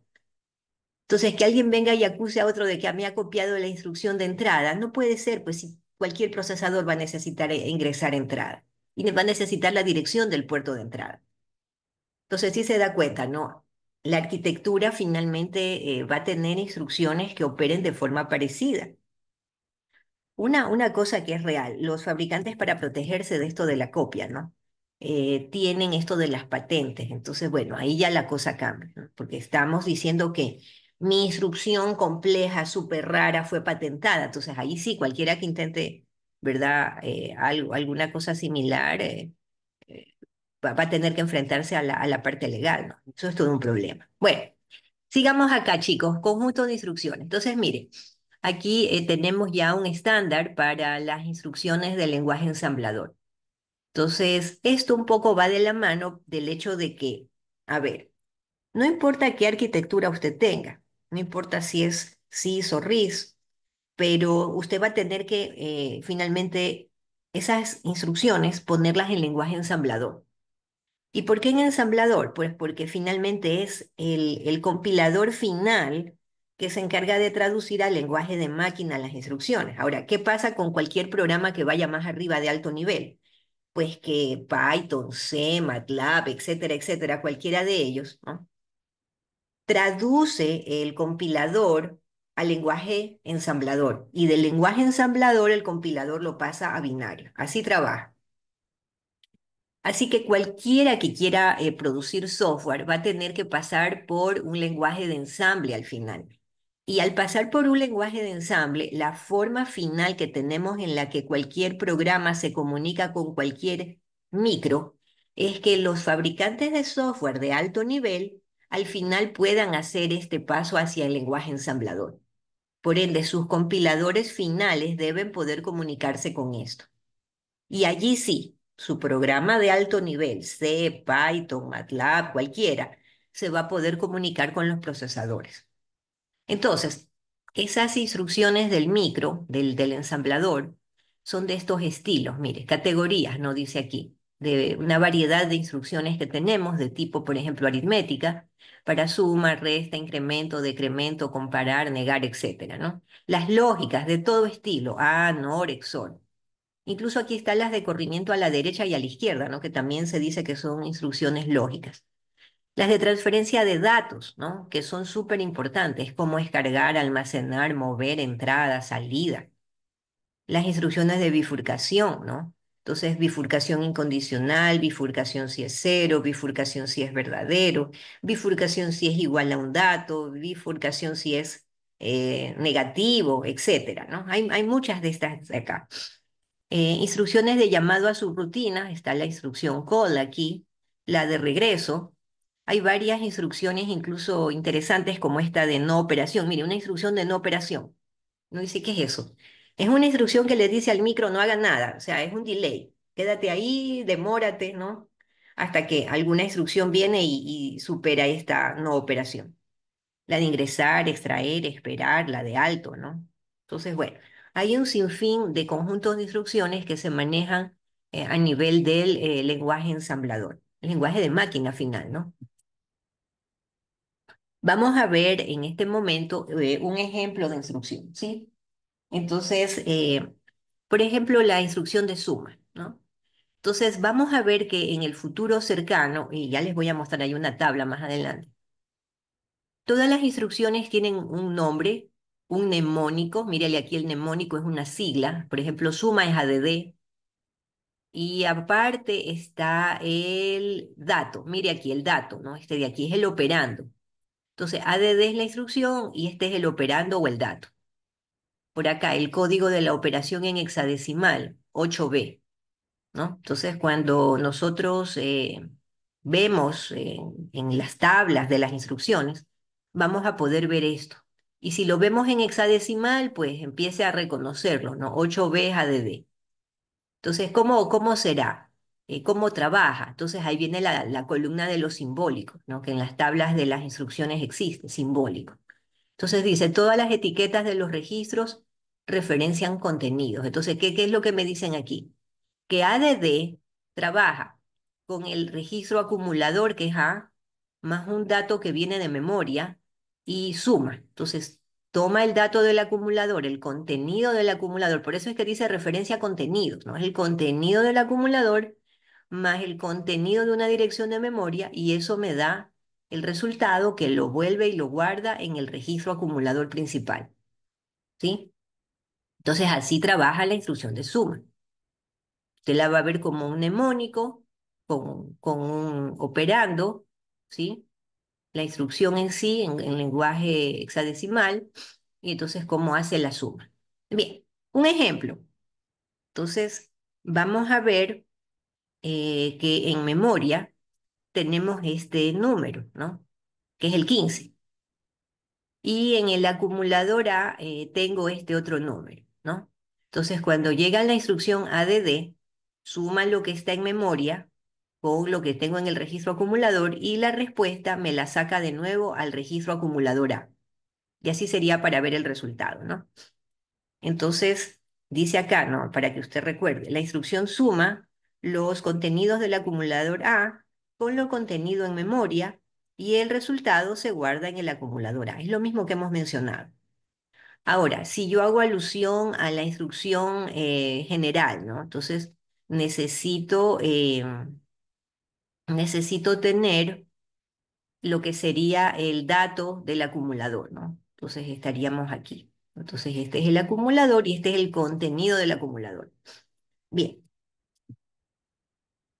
Entonces, que alguien venga y acuse a otro de que me ha copiado la instrucción de entrada, no puede ser, pues si cualquier procesador va a necesitar ingresar entrada y va a necesitar la dirección del puerto de entrada. Entonces, sí se da cuenta, ¿no? La arquitectura finalmente va a tener instrucciones que operen de forma parecida. Una cosa que es real, los fabricantes para protegerse de esto de la copia, ¿no? Tienen esto de las patentes. Entonces, bueno, ahí ya la cosa cambia, ¿no? Porque estamos diciendo que mi instrucción compleja, súper rara, fue patentada. Entonces, ahí sí, cualquiera que intente, ¿verdad? Alguna cosa similar, eh, va a tener que enfrentarse a la parte legal, ¿no? Eso es todo un problema. Bueno, sigamos acá, chicos, conjunto de instrucciones. Entonces, mire. Aquí tenemos ya un estándar para las instrucciones del lenguaje ensamblador. Entonces, esto un poco va de la mano del hecho de que, a ver, no importa qué arquitectura usted tenga, no importa si es CIS o RIS, pero usted va a tener que finalmente esas instrucciones ponerlas en lenguaje ensamblador. ¿Y por qué en ensamblador? Pues porque finalmente es el compilador final que se encarga de traducir al lenguaje de máquina las instrucciones. Ahora, ¿qué pasa con cualquier programa que vaya más arriba de alto nivel? Pues que Python, C, MATLAB, etcétera, etcétera, cualquiera de ellos, ¿no? Traduce el compilador al lenguaje ensamblador y del lenguaje ensamblador el compilador lo pasa a binario. Así trabaja. Así que cualquiera que quiera producir software va a tener que pasar por un lenguaje de ensamble al final. Y al pasar por un lenguaje de ensamble, la forma final que tenemos en la que cualquier programa se comunica con cualquier micro es que los fabricantes de software de alto nivel al final puedan hacer este paso hacia el lenguaje ensamblador. Por ende, sus compiladores finales deben poder comunicarse con esto. Y allí sí, su programa de alto nivel, C, Python, MATLAB, cualquiera, se va a poder comunicar con los procesadores. Entonces, esas instrucciones del micro, del ensamblador, son de estos estilos, mire, categorías, ¿no? Dice aquí, de una variedad de instrucciones que tenemos, de tipo, por ejemplo, aritmética, para suma, resta, incremento, decremento, comparar, negar, etcétera, ¿no? Las lógicas de todo estilo, AND, XOR. Incluso aquí están las de corrimiento a la derecha y a la izquierda, ¿no? Que también se dice que son instrucciones lógicas. Las de transferencia de datos, ¿no? Que son súper importantes, como es cargar, almacenar, mover, entrada, salida. Las instrucciones de bifurcación, ¿no? Entonces, bifurcación incondicional, bifurcación si es cero, bifurcación si es verdadero, bifurcación si es igual a un dato, bifurcación si es negativo, etcétera, ¿no? Hay muchas de estas de acá. Instrucciones de llamado a subrutina, está la instrucción call aquí, la de regreso. Hay varias instrucciones incluso interesantes como esta de no operación. Mire, una instrucción de no operación. No dice, ¿qué es eso? Es una instrucción que le dice al micro no haga nada, o sea, es un delay. Quédate ahí, demórate, ¿no? Hasta que alguna instrucción viene y supera esta no operación. La de ingresar, extraer, esperar, la de alto, ¿no? Entonces, bueno, hay un sinfín de conjuntos de instrucciones que se manejan a nivel del lenguaje ensamblador, el lenguaje de máquina final, ¿no? Vamos a ver en este momento un ejemplo de instrucción, ¿sí? Entonces, por ejemplo, la instrucción de suma, ¿no? Entonces, vamos a ver que en el futuro cercano, y ya les voy a mostrar ahí una tabla más adelante, todas las instrucciones tienen un nombre, un mnemónico. Mírale aquí el mnemónico es una sigla. Por ejemplo, suma es ADD. Y aparte está el dato. Mire aquí el dato, ¿no? Este de aquí es el operando. Entonces, ADD es la instrucción y este es el operando o el dato. Por acá, el código de la operación en hexadecimal, 8B. ¿No? Entonces, cuando nosotros vemos en las tablas de las instrucciones, vamos a poder ver esto. Y si lo vemos en hexadecimal, pues empiece a reconocerlo, ¿no? 8B ADD. Entonces, ¿cómo será? ¿Cómo trabaja? Entonces ahí viene la columna de lo simbólico, ¿no? Que en las tablas de las instrucciones existe, simbólico. Entonces dice, todas las etiquetas de los registros referencian contenidos. Entonces, ¿qué es lo que me dicen aquí? Que ADD trabaja con el registro acumulador, que es A, más un dato que viene de memoria, y suma. Entonces, toma el dato del acumulador, el contenido del acumulador. Por eso es que dice referencia a contenidos, ¿no? Es el contenido del acumulador más el contenido de una dirección de memoria, y eso me da el resultado que lo vuelve y lo guarda en el registro acumulador principal, ¿sí? Entonces, así trabaja la instrucción de suma. Usted la va a ver como un mnemónico, con un operando, ¿sí? La instrucción en sí, en lenguaje hexadecimal, y entonces cómo hace la suma. Bien, un ejemplo. Entonces, vamos a ver que en memoria tenemos este número, ¿no? Que es el 15. Y en el acumulador A tengo este otro número, ¿no? Entonces, cuando llega la instrucción ADD, suma lo que está en memoria con lo que tengo en el registro acumulador y la respuesta me la saca de nuevo al registro acumulador A. Y así sería para ver el resultado, ¿no? Entonces, dice acá, ¿no? Para que usted recuerde, la instrucción suma los contenidos del acumulador A con lo contenido en memoria y el resultado se guarda en el acumulador A. Es lo mismo que hemos mencionado. Ahora, si yo hago alusión a la instrucción general, ¿no? Entonces, necesito, necesito tener lo que sería el dato del acumulador, ¿no? Entonces, estaríamos aquí. Entonces, este es el acumulador y este es el contenido del acumulador. Bien,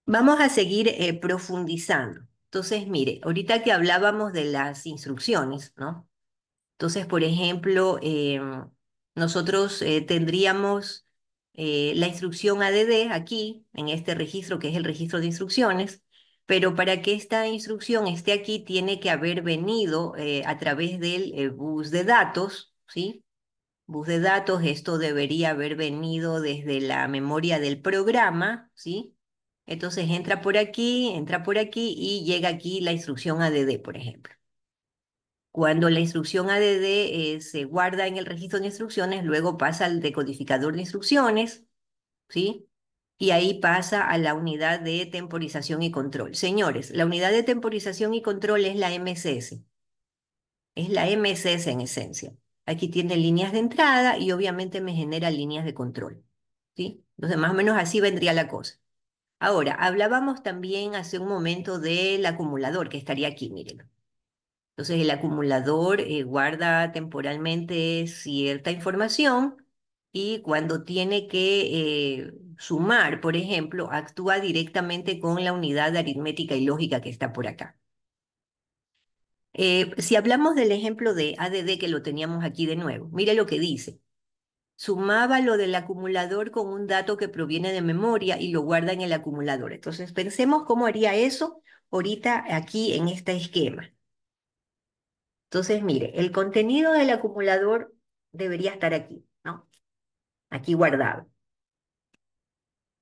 vamos a seguir profundizando. Entonces, mire, ahorita que hablábamos de las instrucciones, ¿no? Entonces, por ejemplo, nosotros tendríamos la instrucción ADD aquí, en este registro que es el registro de instrucciones, pero para que esta instrucción esté aquí tiene que haber venido a través del bus de datos, ¿sí? Bus de datos, esto debería haber venido desde la memoria del programa, ¿sí? Entonces entra por aquí y llega aquí la instrucción ADD, por ejemplo. Cuando la instrucción ADD se guarda en el registro de instrucciones, luego pasa al decodificador de instrucciones, ¿sí? Y ahí pasa a la unidad de temporización y control. Señores, la unidad de temporización y control es la MCS, es la MCS en esencia. Aquí tiene líneas de entrada y obviamente me genera líneas de control, ¿sí? Entonces, más o menos así vendría la cosa. Ahora, hablábamos también hace un momento del acumulador que estaría aquí, miren. Entonces el acumulador guarda temporalmente cierta información y cuando tiene que sumar, por ejemplo, actúa directamente con la unidad de aritmética y lógica que está por acá. Si hablamos del ejemplo de ADD que lo teníamos aquí de nuevo, mire lo que dice. Sumaba lo del acumulador con un dato que proviene de memoria y lo guarda en el acumulador. Entonces pensemos cómo haría eso ahorita aquí en este esquema. Entonces, mire, el contenido del acumulador debería estar aquí, ¿no? Aquí guardado.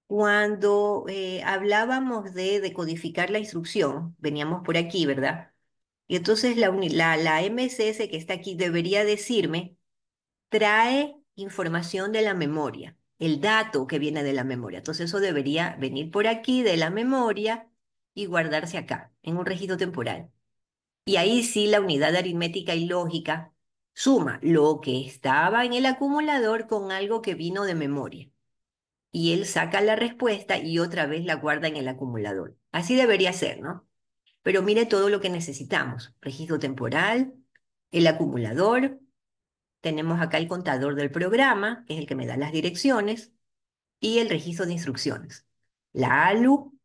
Cuando hablábamos de decodificar la instrucción, veníamos por aquí, ¿verdad? Y entonces la MSS que está aquí debería decirme, trae información de la memoria, el dato que viene de la memoria. Entonces eso debería venir por aquí de la memoria y guardarse acá, en un registro temporal. Y ahí sí la unidad aritmética y lógica suma lo que estaba en el acumulador con algo que vino de memoria. Y él saca la respuesta y otra vez la guarda en el acumulador. Así debería ser, ¿no? Pero mire todo lo que necesitamos. Registro temporal, el acumulador, tenemos acá el contador del programa, que es el que me da las direcciones, y el registro de instrucciones. La ALU,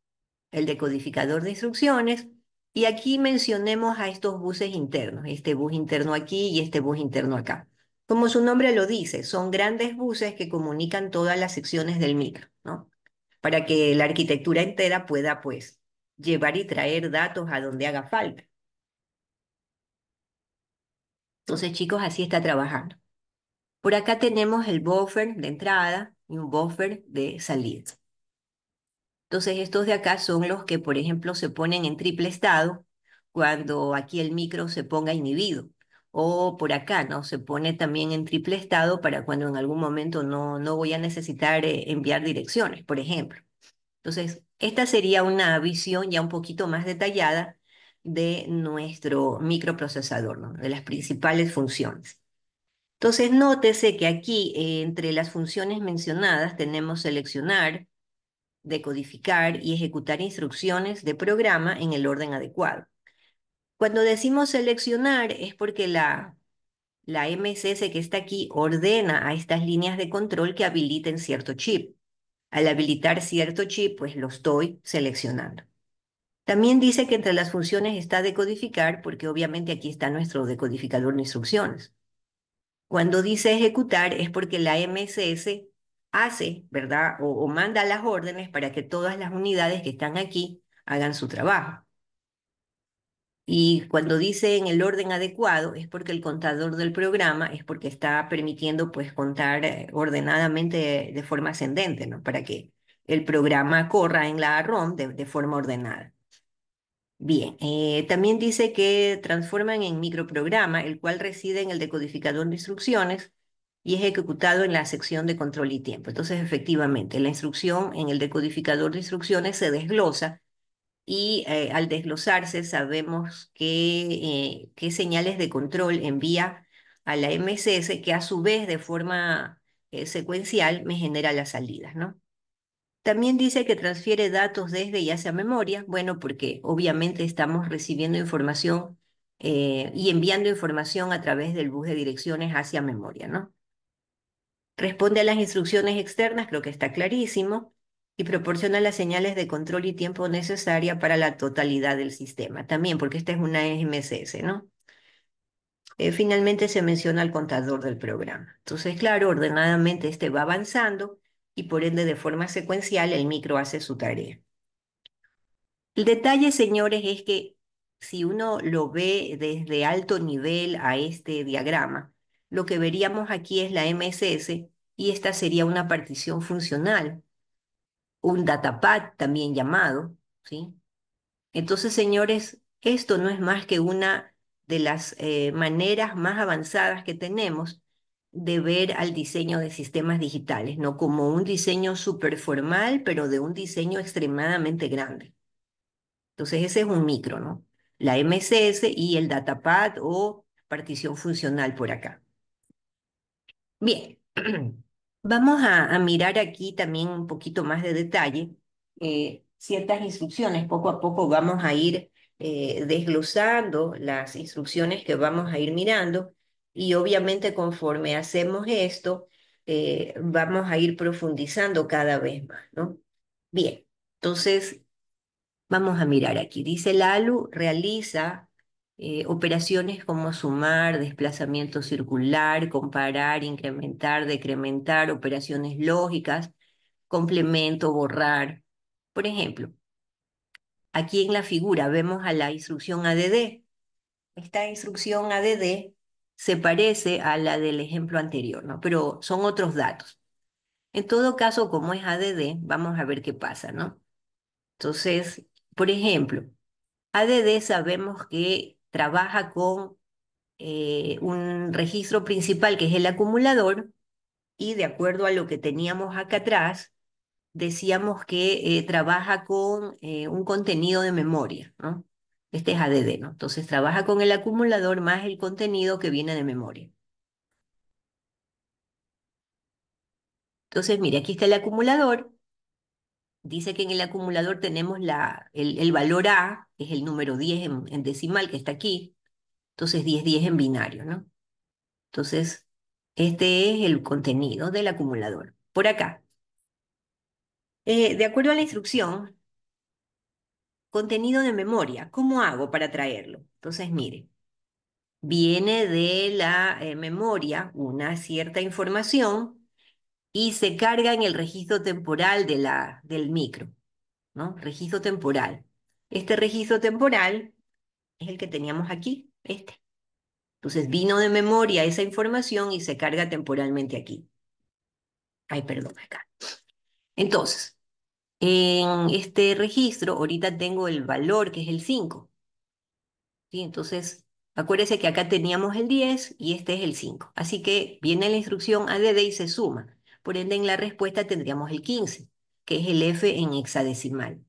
el decodificador de instrucciones, y aquí mencionemos a estos buses internos, este bus interno aquí y este bus interno acá. Como su nombre lo dice, son grandes buses que comunican todas las secciones del micro, ¿no? Para que la arquitectura entera pueda, pues, llevar y traer datos a donde haga falta. Entonces, chicos, así está trabajando. Por acá tenemos el buffer de entrada y un buffer de salida. Entonces, estos de acá son los que, por ejemplo, se ponen en triple estado cuando aquí el micro se ponga inhibido. O por acá, ¿no? Se pone también en triple estado para cuando en algún momento no voy a necesitar enviar direcciones, por ejemplo. Entonces, esta sería una visión ya un poquito más detallada de nuestro microprocesador, ¿no? De las principales funciones. Entonces, nótese que aquí, entre las funciones mencionadas, tenemos seleccionar, decodificar y ejecutar instrucciones de programa en el orden adecuado. Cuando decimos seleccionar es porque la MSS que está aquí ordena a estas líneas de control que habiliten cierto chip. Al habilitar cierto chip, pues lo estoy seleccionando. También dice que entre las funciones está decodificar, porque obviamente aquí está nuestro decodificador de instrucciones. Cuando dice ejecutar es porque la MSS hace, ¿verdad? O manda las órdenes para que todas las unidades que están aquí hagan su trabajo. Y cuando dice en el orden adecuado es porque el contador del programa es porque está permitiendo pues contar ordenadamente de forma ascendente, ¿no? Para que el programa corra en la ROM de forma ordenada. Bien, también dice que transforman en microprograma, el cual reside en el decodificador de instrucciones y es ejecutado en la sección de control y tiempo. Entonces, efectivamente, la instrucción en el decodificador de instrucciones se desglosa y al desglosarse sabemos qué señales de control envía a la MSS que a su vez de forma secuencial me genera las salidas, ¿no? También dice que transfiere datos desde y hacia memoria, bueno, porque obviamente estamos recibiendo información y enviando información a través del bus de direcciones hacia memoria, ¿no? Responde a las instrucciones externas, creo que está clarísimo, y proporciona las señales de control y tiempo necesaria para la totalidad del sistema, también porque esta es una MSS, ¿no? Finalmente se menciona el contador del programa. Entonces, claro, ordenadamente este va avanzando y por ende de forma secuencial el micro hace su tarea. El detalle, señores, es que si uno lo ve desde alto nivel a este diagrama, lo que veríamos aquí es la MSS y esta sería una partición funcional, un datapad también llamado, ¿sí? Entonces, señores, esto no es más que una de las maneras más avanzadas que tenemos de ver al diseño de sistemas digitales, no como un diseño súper formal, pero de un diseño extremadamente grande. Entonces ese es un micro, ¿no? La MSS y el datapad o partición funcional por acá. Bien, vamos a mirar aquí también un poquito más de detalle ciertas instrucciones. Poco a poco vamos a ir desglosando las instrucciones que vamos a ir mirando y obviamente conforme hacemos esto, vamos a ir profundizando cada vez más, ¿no? Bien, entonces vamos a mirar aquí. Dice la ALU realiza operaciones como sumar, desplazamiento circular, comparar, incrementar, decrementar, operaciones lógicas, complemento, borrar. Por ejemplo, aquí en la figura vemos a la instrucción ADD. Esta instrucción ADD se parece a la del ejemplo anterior, ¿no? Pero son otros datos. En todo caso, como es ADD, vamos a ver qué pasa, ¿no? Entonces, por ejemplo, ADD sabemos que trabaja con un registro principal que es el acumulador y de acuerdo a lo que teníamos acá atrás, decíamos que trabaja con un contenido de memoria, ¿no? Este es ADD, ¿no? Entonces trabaja con el acumulador más el contenido que viene de memoria. Entonces, mire, aquí está el acumulador. Dice que en el acumulador tenemos el valor A, que es el número 10 en decimal que está aquí. Entonces 10 en binario, ¿no? Entonces, este es el contenido del acumulador. Por acá, de acuerdo a la instrucción, contenido de memoria, ¿cómo hago para traerlo? Entonces, mire, viene de la memoria una cierta información y se carga en el registro temporal del micro, ¿no? Registro temporal. Este registro temporal es el que teníamos aquí, este. Entonces, vino de memoria esa información y se carga temporalmente aquí. Ay, perdón, acá. Entonces, En este registro, ahorita tengo el valor que es el 5, ¿sí? Entonces, acuérdese que acá teníamos el 10 y este es el 5. Así que viene la instrucción ADD y se suma. Por ende, en la respuesta tendríamos el 15, que es el F en hexadecimal,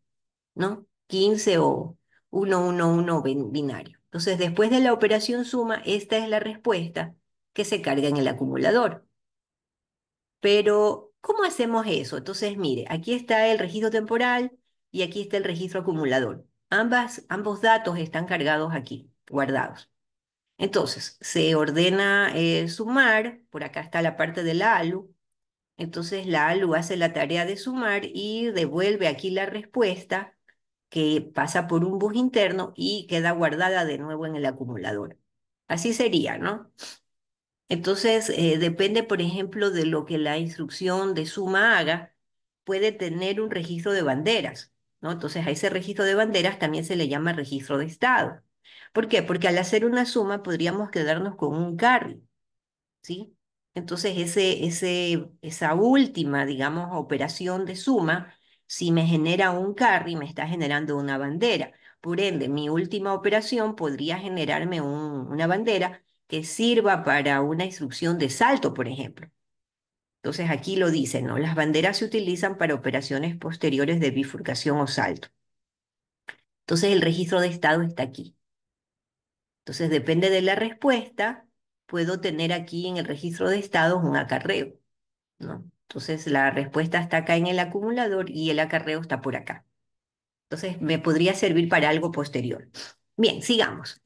¿no? 15 o 111 binario. Entonces, después de la operación suma, esta es la respuesta que se carga en el acumulador. Pero, ¿cómo hacemos eso? Entonces, mire, aquí está el registro temporal y aquí está el registro acumulador. Ambos datos están cargados aquí, guardados. Entonces, se ordena sumar, por acá está la parte de la ALU. Entonces, la ALU hace la tarea de sumar y devuelve aquí la respuesta que pasa por un bus interno y queda guardada de nuevo en el acumulador. Así sería, ¿no? Entonces, depende, por ejemplo, de lo que la instrucción de suma haga, puede tener un registro de banderas, ¿no? Entonces, a ese registro de banderas también se le llama registro de estado. ¿Por qué? Porque al hacer una suma podríamos quedarnos con un carry, ¿sí? Entonces, esa última, digamos, operación de suma, si me genera un carry, me está generando una bandera. Por ende, mi última operación podría generarme una bandera que sirva para una instrucción de salto, por ejemplo. Entonces, aquí lo dice, ¿no? Las banderas se utilizan para operaciones posteriores de bifurcación o salto. Entonces, el registro de estado está aquí. Entonces, depende de la respuesta, puedo tener aquí en el registro de estados un acarreo, ¿no? Entonces la respuesta está acá en el acumulador y el acarreo está por acá. Entonces me podría servir para algo posterior. Bien, sigamos.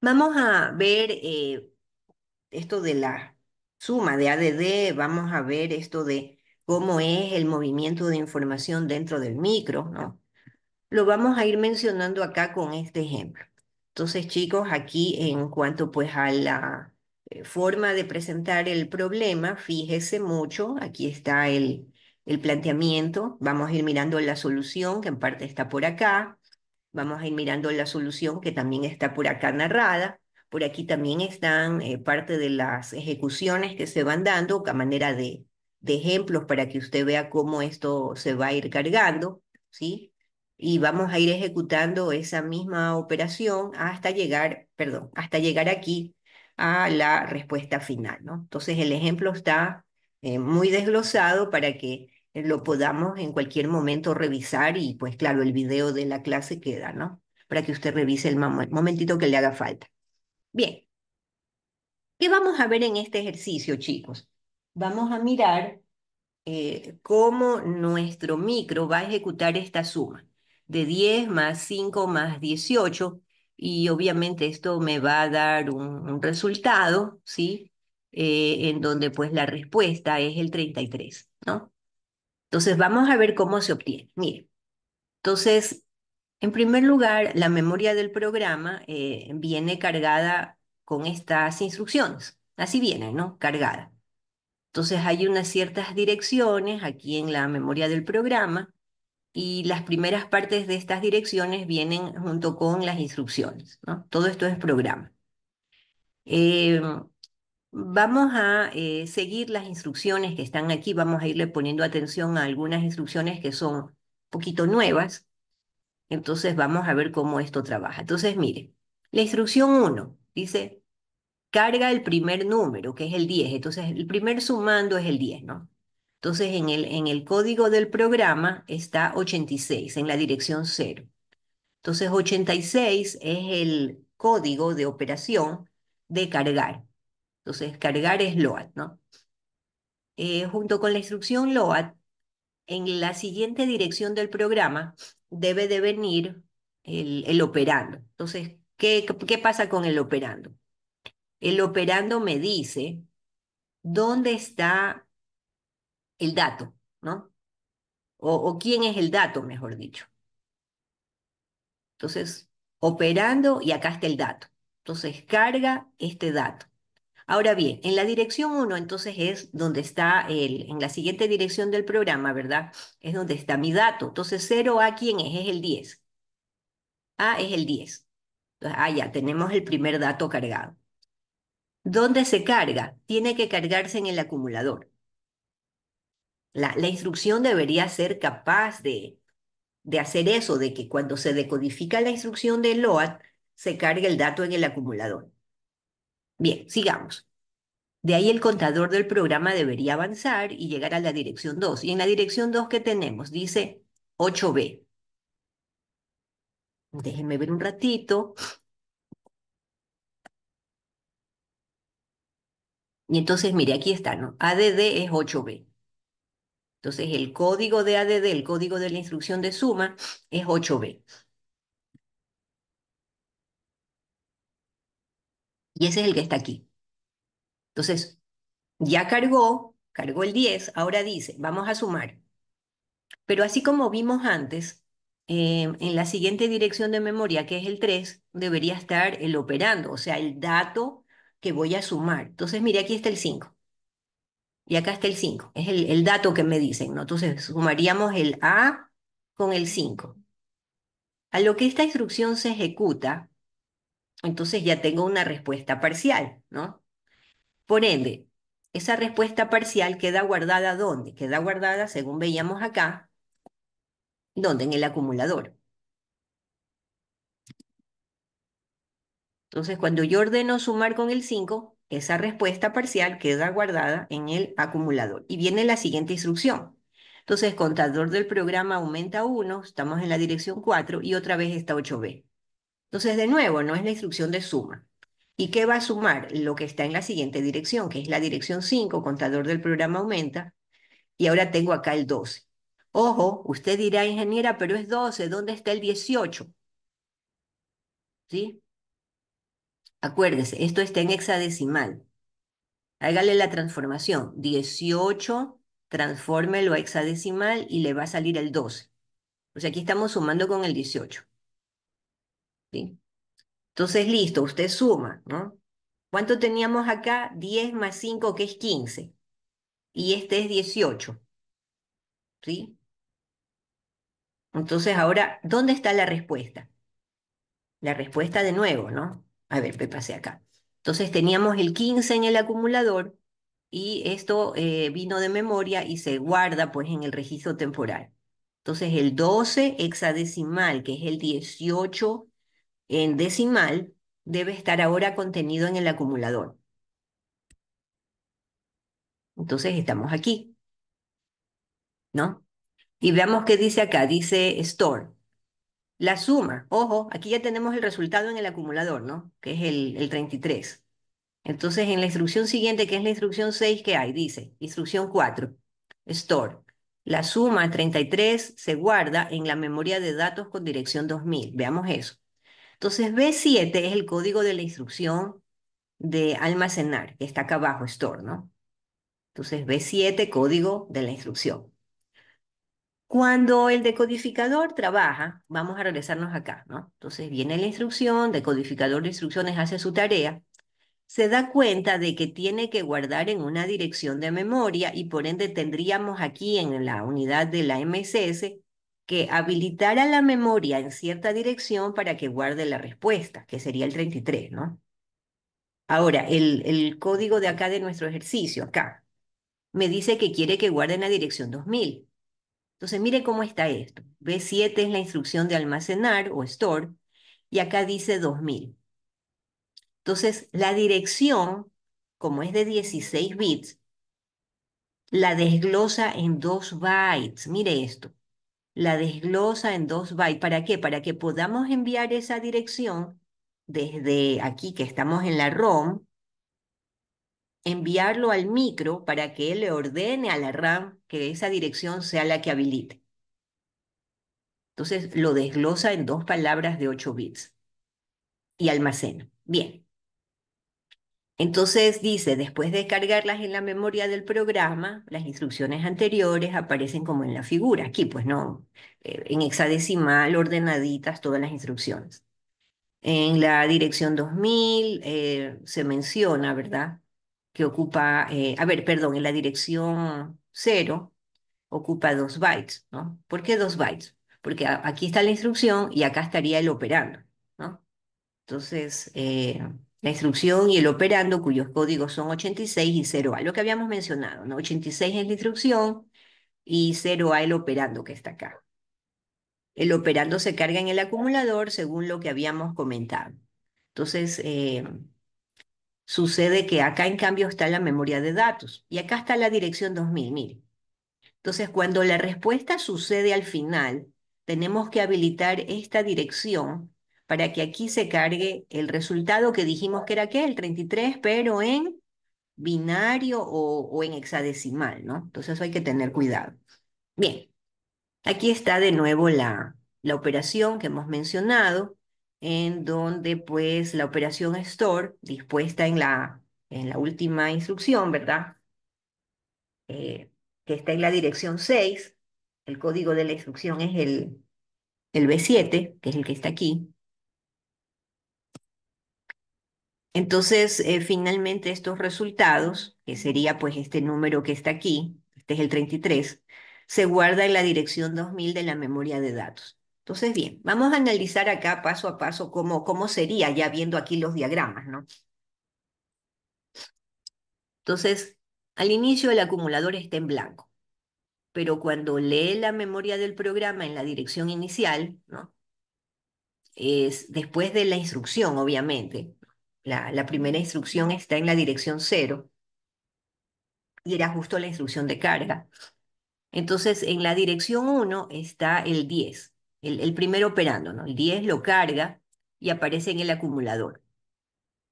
Vamos a ver esto de la suma de ADD, vamos a ver esto de cómo es el movimiento de información dentro del micro, ¿no? Lo vamos a ir mencionando acá con este ejemplo. Entonces, chicos, aquí en cuanto pues a la forma de presentar el problema, fíjese mucho, aquí está el planteamiento, vamos a ir mirando la solución, que en parte está por acá, vamos a ir mirando la solución que también está por acá narrada. Por aquí también están parte de las ejecuciones que se van dando a manera de ejemplos para que usted vea cómo esto se va a ir cargando, ¿sí? Y vamos a ir ejecutando esa misma operación hasta llegar, perdón, hasta llegar aquí a la respuesta final, ¿no? Entonces el ejemplo está muy desglosado para que lo podamos en cualquier momento revisar y pues claro, el video de la clase queda, ¿no? Para que usted revise el momentito que le haga falta. Bien, ¿qué vamos a ver en este ejercicio, chicos? Vamos a mirar cómo nuestro micro va a ejecutar esta suma de 10 más 5 más 18 y obviamente esto me va a dar un resultado, ¿sí? En donde pues la respuesta es el 33, ¿no? Entonces vamos a ver cómo se obtiene. Mire, entonces, en primer lugar, la memoria del programa viene cargada con estas instrucciones. Así viene, ¿no? Cargada. Entonces hay unas ciertas direcciones aquí en la memoria del programa y las primeras partes de estas direcciones vienen junto con las instrucciones, ¿no? Todo esto es programa. Eh, Vamos a seguir las instrucciones que están aquí, vamos a irle poniendo atención a algunas instrucciones que son un poquito nuevas. Entonces vamos a ver cómo esto trabaja. Entonces, mire, la instrucción uno dice, carga el primer número, que es el 10. Entonces, el primer sumando es el 10, ¿no? Entonces, en el código del programa está 86 en la dirección cero. Entonces, 86 es el código de operación de cargar. Entonces, cargar es load, ¿no? Junto con la instrucción load, en la siguiente dirección del programa debe de venir el operando. Entonces, ¿qué pasa con el operando? El operando me dice dónde está el dato, ¿no? O quién es el dato, mejor dicho. Entonces, operando y acá está el dato. Entonces, carga este dato. Ahora bien, en la dirección uno, entonces es donde está en la siguiente dirección del programa, ¿verdad? Es donde está mi dato. Entonces, 0A, ¿quién es? Es el 10. A es el 10. Entonces, ya tenemos el primer dato cargado. ¿Dónde se carga? Tiene que cargarse en el acumulador. La instrucción debería ser capaz de hacer eso, de que cuando se decodifica la instrucción de LOAD, se cargue el dato en el acumulador. Bien, sigamos. De ahí el contador del programa debería avanzar y llegar a la dirección 2. Y en la dirección 2, ¿qué tenemos? Dice 8B. Déjenme ver un ratito. Y entonces, mire, aquí está, ¿no? ADD es 8B. Entonces, el código de ADD, el código de la instrucción de suma, es 8B. Y ese es el que está aquí. Entonces, ya cargó el 10, ahora dice, vamos a sumar. Pero así como vimos antes, en la siguiente dirección de memoria, que es el 3, debería estar el operando, o sea, el dato que voy a sumar. Entonces, mire, aquí está el 5 y acá está el 5. Es el dato que me dicen, ¿no? Entonces, sumaríamos el A con el 5. A lo que esta instrucción se ejecuta, entonces ya tengo una respuesta parcial, ¿no? Por ende, esa respuesta parcial queda guardada ¿dónde? Queda guardada, según veíamos acá, ¿dónde? En el acumulador. Entonces, cuando yo ordeno sumar con el 5, esa respuesta parcial queda guardada en el acumulador. Y viene la siguiente instrucción. Entonces, contador del programa aumenta 1, estamos en la dirección 4 y otra vez está 8B. Entonces, de nuevo, no es la instrucción de suma. ¿Y qué va a sumar? Lo que está en la siguiente dirección, que es la dirección 5, contador del programa aumenta, y ahora tengo acá el 12. Ojo, usted dirá, ingeniera, pero es 12, ¿dónde está el 18? ¿Sí? Acuérdese, esto está en hexadecimal. Hágale la transformación. 18, transfórmelo a hexadecimal y le va a salir el 12. O sea, aquí estamos sumando con el 18. ¿Sí? Entonces, listo, usted suma, ¿no? ¿Cuánto teníamos acá? 10 más 5, que es 15. Y este es 18. ¿Sí? Entonces, ahora, ¿dónde está la respuesta? La respuesta de nuevo, ¿no? A ver, me pasé acá. Entonces, teníamos el 15 en el acumulador y esto vino de memoria y se guarda pues en el registro temporal. Entonces el 12 hexadecimal, que es el 18 en decimal, debe estar ahora contenido en el acumulador. Entonces estamos aquí, ¿no? Y veamos qué dice acá, dice store. La suma, ojo, aquí ya tenemos el resultado en el acumulador, ¿no? Que es el 33. Entonces, en la instrucción siguiente, que es la instrucción 6, ¿qué hay? Dice, instrucción 4, store. La suma 33 se guarda en la memoria de datos con dirección 2000. Veamos eso. Entonces, B7 es el código de la instrucción de almacenar, que está acá abajo, store, ¿no? Entonces, B7, código de la instrucción. Cuando el decodificador trabaja, vamos a regresarnos acá, ¿no? Entonces, viene la instrucción, decodificador de instrucciones hace su tarea, se da cuenta de que tiene que guardar en una dirección de memoria y por ende tendríamos aquí en la unidad de la MSS que habilitar a la memoria en cierta dirección para que guarde la respuesta, que sería el 33, ¿no? Ahora, el código de acá de nuestro ejercicio, acá, me dice que quiere que guarde en la dirección 2000. Entonces, mire cómo está esto. B7 es la instrucción de almacenar o store y acá dice 2000. Entonces, la dirección, como es de 16 bits, la desglosa en 2 bytes. Mire esto, la desglosa en 2 bytes. ¿Para qué? Para que podamos enviar esa dirección desde aquí, que estamos en la ROM, enviarlo al micro para que él le ordene a la RAM que esa dirección sea la que habilite. Entonces, lo desglosa en 2 palabras de 8 bits y almacena. Bien. Entonces dice, después de cargarlas en la memoria del programa, las instrucciones anteriores aparecen como en la figura. Aquí, pues no, en hexadecimal, ordenaditas todas las instrucciones. En la dirección 2000 se menciona, ¿verdad? Que ocupa, a ver, perdón, en la dirección 0 ocupa 2 bytes, ¿no? ¿Por qué 2 bytes? Porque aquí está la instrucción y acá estaría el operando, ¿no? Entonces, la instrucción y el operando, cuyos códigos son 86 y 0A, lo que habíamos mencionado, ¿no? 86 es la instrucción, y 0A el operando que está acá. El operando se carga en el acumulador según lo que habíamos comentado. Entonces, sucede que acá en cambio está la memoria de datos y acá está la dirección 2000, mire. Entonces, cuando la respuesta sucede al final, tenemos que habilitar esta dirección para que aquí se cargue el resultado que dijimos que era ¿qué? El 33, pero en binario o en hexadecimal, ¿no? Entonces eso hay que tener cuidado. Bien, aquí está de nuevo la operación que hemos mencionado, en donde pues la operación store, dispuesta en la última instrucción, ¿verdad? Eh, que está en la dirección 6. El código de la instrucción es el B7, que es el que está aquí. Entonces, finalmente estos resultados, que sería pues este número que está aquí, este es el 33, se guarda en la dirección 2000 de la memoria de datos. Entonces, bien, vamos a analizar acá paso a paso cómo sería, ya viendo aquí los diagramas, ¿no? Entonces, al inicio el acumulador está en blanco, pero cuando lee la memoria del programa en la dirección inicial, ¿no? Es después de la instrucción, obviamente. La primera instrucción está en la dirección 0 y era justo la instrucción de carga. Entonces, en la dirección 1 está el 10, el primer operando, ¿no? El 10 lo carga y aparece en el acumulador.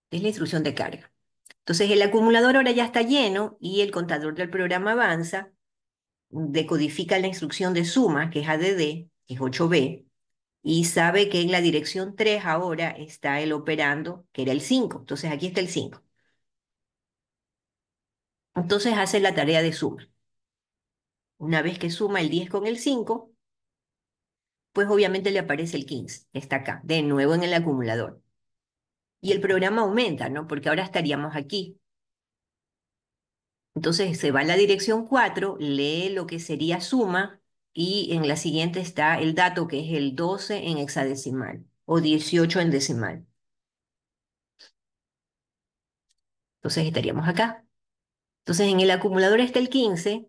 Es la instrucción de carga. Entonces, el acumulador ahora ya está lleno y el contador del programa avanza, decodifica la instrucción de suma, que es ADD, que es 8B, y sabe que en la dirección 3 ahora está el operando, que era el 5. Entonces, aquí está el 5. Entonces, hace la tarea de suma. Una vez que suma el 10 con el 5, pues obviamente le aparece el 15, está acá, de nuevo en el acumulador. Y el programa aumenta, ¿no? Porque ahora estaríamos aquí. Entonces se va a la dirección 4, lee lo que sería suma y en la siguiente está el dato que es el 12 en hexadecimal o 18 en decimal. Entonces estaríamos acá. Entonces en el acumulador está el 15.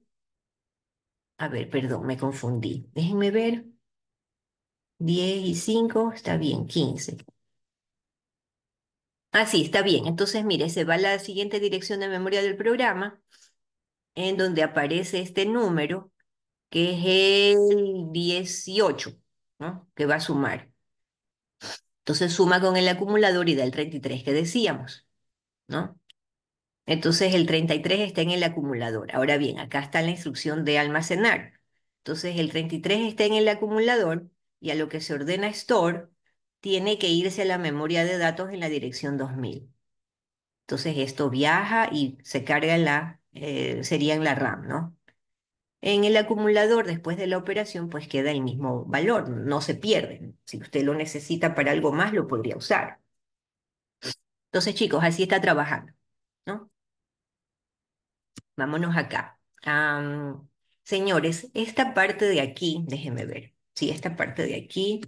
A ver, perdón, me confundí. Déjenme ver. 10 y 5, está bien, 15. Ah, sí, está bien. Entonces, mire, se va a la siguiente dirección de memoria del programa, en donde aparece este número, que es el 18, ¿no? Que va a sumar. Entonces suma con el acumulador y da el 33 que decíamos, ¿no? Entonces el 33 está en el acumulador. Ahora bien, acá está la instrucción de almacenar. Entonces el 33 está en el acumulador y a lo que se ordena store, tiene que irse a la memoria de datos en la dirección 2000. Entonces esto viaja y se carga sería en la RAM, ¿no? En el acumulador, después de la operación, pues queda el mismo valor, no se pierde. Si usted lo necesita para algo más, lo podría usar. Entonces, chicos, así está trabajando, ¿no? Vámonos acá. Señores, esta parte de aquí, déjenme ver. Sí, esta parte de aquí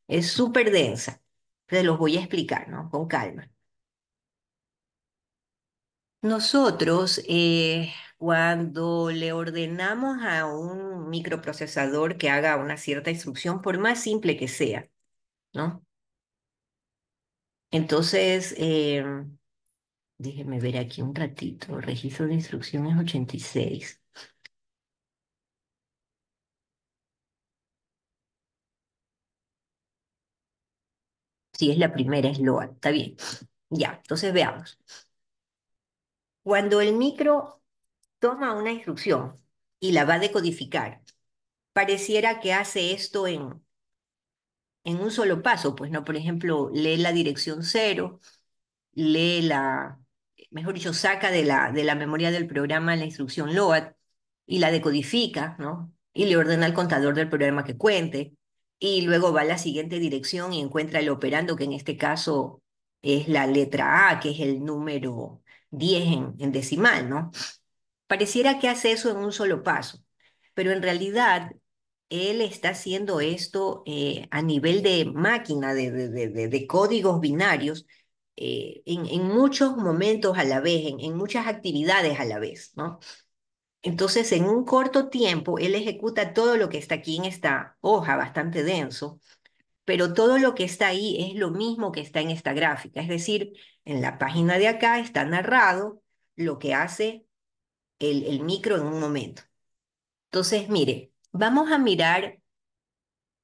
es súper densa. Se los voy a explicar, ¿no? Con calma. Nosotros, cuando le ordenamos a un microprocesador que haga una cierta instrucción, por más simple que sea, ¿no? Entonces, déjeme ver aquí un ratito. El registro de instrucciones 86. Si es la primera, es LOA. Está bien. Ya, entonces veamos. Cuando el micro toma una instrucción y la va a decodificar, pareciera que hace esto en un solo paso, pues no, por ejemplo, lee la dirección 0, lee mejor dicho, saca de la memoria del programa la instrucción load y la decodifica, ¿no? Y le ordena al contador del programa que cuente, y luego va a la siguiente dirección y encuentra el operando, que en este caso es la letra A, que es el número 10 en decimal, ¿no? Pareciera que hace eso en un solo paso, pero en realidad él está haciendo esto a nivel de máquina, de códigos binarios, en muchos momentos a la vez, en muchas actividades a la vez, ¿no? Entonces, en un corto tiempo, él ejecuta todo lo que está aquí en esta hoja bastante denso, pero todo lo que está ahí es lo mismo que está en esta gráfica. Es decir, en la página de acá está narrado lo que hace el micro en un momento. Entonces, mire, vamos a mirar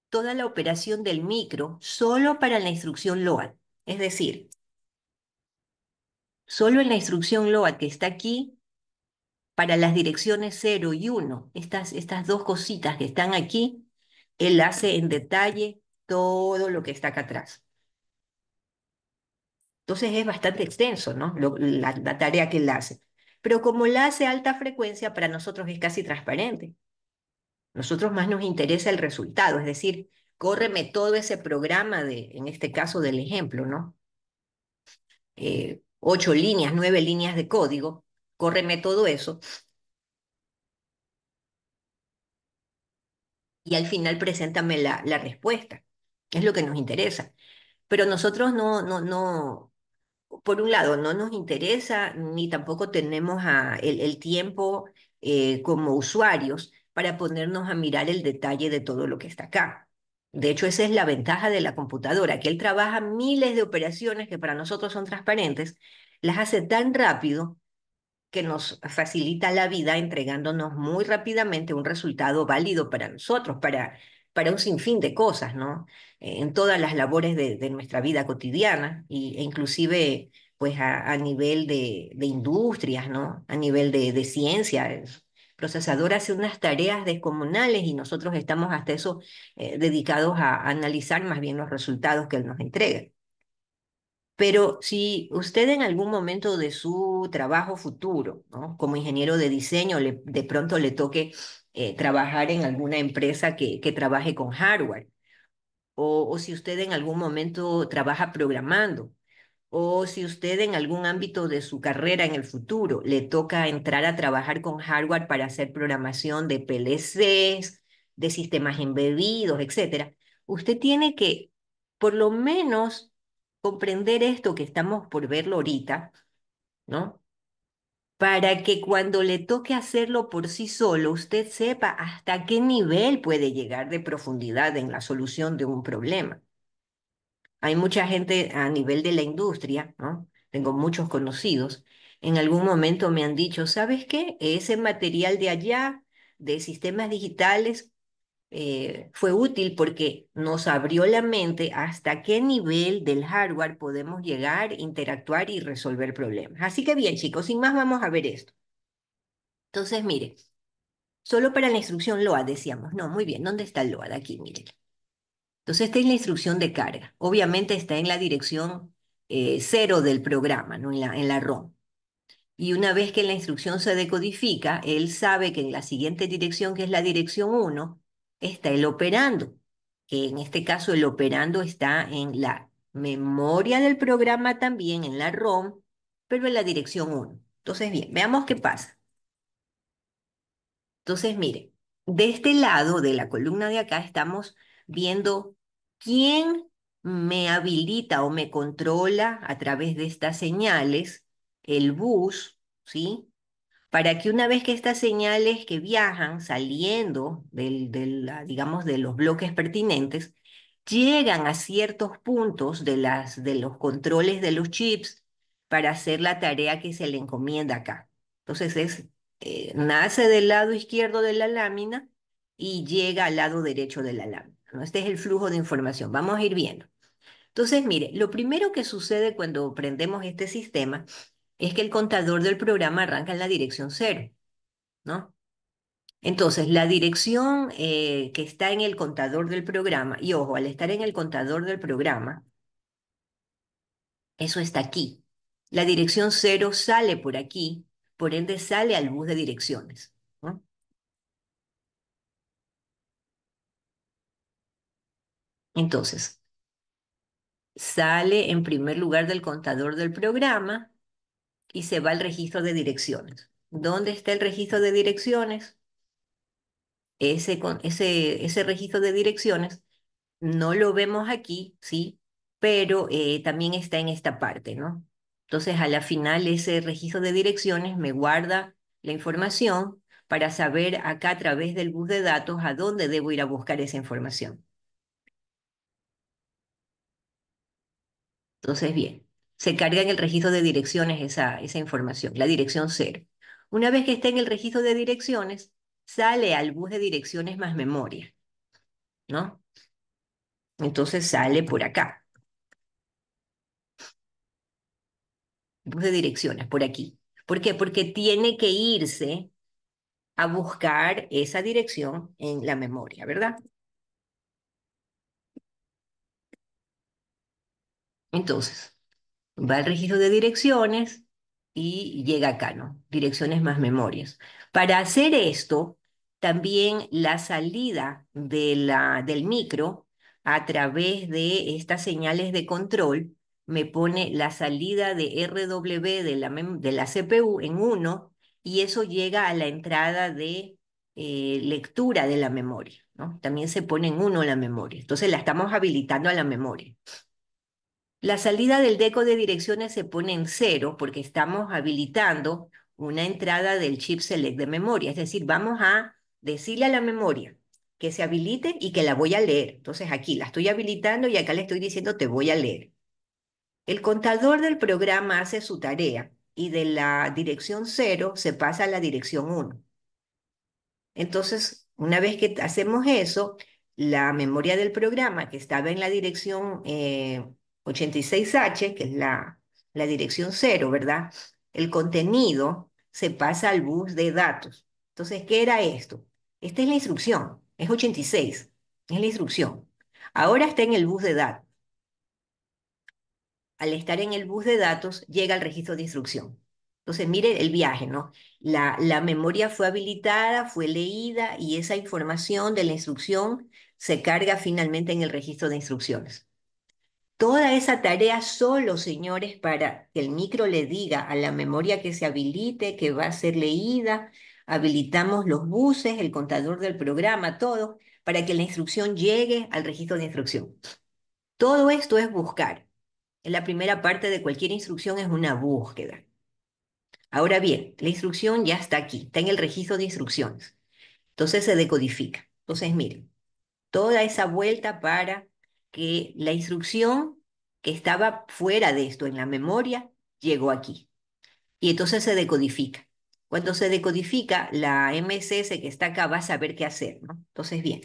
toda la operación del micro solo para la instrucción LOAD. Es decir, solo en la instrucción LOAD que está aquí, para las direcciones 0 y 1, estas dos cositas que están aquí, él hace en detalle todo lo que está acá atrás. Entonces es bastante extenso, ¿no? La tarea que él hace. Pero como la hace a alta frecuencia, para nosotros es casi transparente. Nosotros más nos interesa el resultado, es decir, córreme todo ese programa de, en este caso del ejemplo, ¿no? 8 líneas, 9 líneas de código, córreme todo eso y al final preséntame la respuesta. Es lo que nos interesa. Pero nosotros no, por un lado, no nos interesa ni tampoco tenemos el tiempo como usuarios para ponernos a mirar el detalle de todo lo que está acá. De hecho, esa es la ventaja de la computadora, que él trabaja miles de operaciones que para nosotros son transparentes, las hace tan rápido que nos facilita la vida entregándonos muy rápidamente un resultado válido para nosotros, para un sinfín de cosas, ¿no? En todas las labores de nuestra vida cotidiana e inclusive pues a nivel de industrias, ¿no? A nivel de ciencia. El procesador hace unas tareas descomunales y nosotros estamos hasta eso dedicados a analizar más bien los resultados que él nos entrega. Pero si usted en algún momento de su trabajo futuro, ¿no? Como ingeniero de diseño, de pronto le toque trabajar en alguna empresa que trabaje con hardware, o si usted en algún momento trabaja programando, o si usted en algún ámbito de su carrera en el futuro le toca entrar a trabajar con hardware para hacer programación de PLCs, de sistemas embebidos, etcétera, usted tiene que por lo menos comprender esto que estamos por verlo ahorita, ¿no? Para que cuando le toque hacerlo por sí solo, usted sepa hasta qué nivel puede llegar de profundidad en la solución de un problema. Hay mucha gente a nivel de la industria, ¿no? Tengo muchos conocidos. En algún momento me han dicho, ¿sabes qué? Ese material de allá, de sistemas digitales, fue útil porque nos abrió la mente hasta qué nivel del hardware podemos llegar, interactuar y resolver problemas. Así que bien, chicos, sin más vamos a ver esto. Entonces, mire, solo para la instrucción LOAD decíamos, no, muy bien, ¿dónde está el LOAD? Aquí, mire. Entonces, esta es la instrucción de carga. Obviamente está en la dirección 0 del programa, ¿no? En la ROM. Y una vez que la instrucción se decodifica, él sabe que en la siguiente dirección, que es la dirección 1, está el operando, que en este caso el operando está en la memoria del programa también, en la ROM, pero en la dirección 1. Entonces, bien, veamos qué pasa. Entonces, mire, de este lado de la columna de acá estamos viendo quién me habilita o me controla a través de estas señales el bus, ¿sí? Para que una vez que estas señales que viajan saliendo digamos, de los bloques pertinentes, llegan a ciertos puntos de los controles de los chips para hacer la tarea que se le encomienda acá. Entonces nace del lado izquierdo de la lámina y llega al lado derecho de la lámina, ¿no? Este es el flujo de información. Vamos a ir viendo. Entonces, mire, lo primero que sucede cuando prendemos este sistema es que el contador del programa arranca en la dirección 0, ¿no? Entonces, la dirección que está en el contador del programa, y ojo, al estar en el contador del programa, eso está aquí. La dirección 0 sale por aquí, por ende sale al bus de direcciones, ¿no? Entonces, sale en primer lugar del contador del programa y se va al registro de direcciones. ¿Dónde está el registro de direcciones? Ese registro de direcciones no lo vemos aquí, ¿sí? Pero también está en esta parte, ¿no? Entonces, a la final, ese registro de direcciones me guarda la información para saber acá a través del bus de datos a dónde debo ir a buscar esa información. Entonces, bien, se carga en el registro de direcciones esa información, la dirección cero. Una vez que está en el registro de direcciones, sale al bus de direcciones más memoria, ¿no? Entonces sale por acá, bus de direcciones, por aquí. ¿Por qué? Porque tiene que irse a buscar esa dirección en la memoria, ¿verdad? Entonces, va al registro de direcciones y llega acá, ¿no? Direcciones más memorias. Para hacer esto, también la salida del micro a través de estas señales de control me pone la salida de RW de la CPU en uno y eso llega a la entrada de lectura de la memoria, ¿no? También se pone en uno la memoria. Entonces la estamos habilitando a la memoria. La salida del deco de direcciones se pone en cero porque estamos habilitando una entrada del chip select de memoria. Es decir, vamos a decirle a la memoria que se habilite y que la voy a leer. Entonces aquí la estoy habilitando y acá le estoy diciendo te voy a leer. El contador del programa hace su tarea y de la dirección cero se pasa a la dirección uno. Entonces, una vez que hacemos eso, la memoria del programa que estaba en la dirección 86H, que es la dirección cero, ¿verdad? El contenido se pasa al bus de datos. Entonces, ¿qué era esto? Esta es la instrucción, es 86, es la instrucción. Ahora está en el bus de datos. Al estar en el bus de datos, llega al registro de instrucción. Entonces, mire el viaje, ¿no? La memoria fue habilitada, fue leída y esa información de la instrucción se carga finalmente en el registro de instrucciones. Toda esa tarea solo, señores, para que el micro le diga a la memoria que se habilite, que va a ser leída, habilitamos los buses, el contador del programa, todo, para que la instrucción llegue al registro de instrucción. Todo esto es buscar. La primera parte de cualquier instrucción es una búsqueda. Ahora bien, la instrucción ya está aquí, está en el registro de instrucciones. Entonces se decodifica. Entonces, miren, toda esa vuelta para que la instrucción que estaba fuera de esto en la memoria llegó aquí. Y entonces se decodifica. Cuando se decodifica, la MSS que está acá va a saber qué hacer, ¿no? Entonces, bien,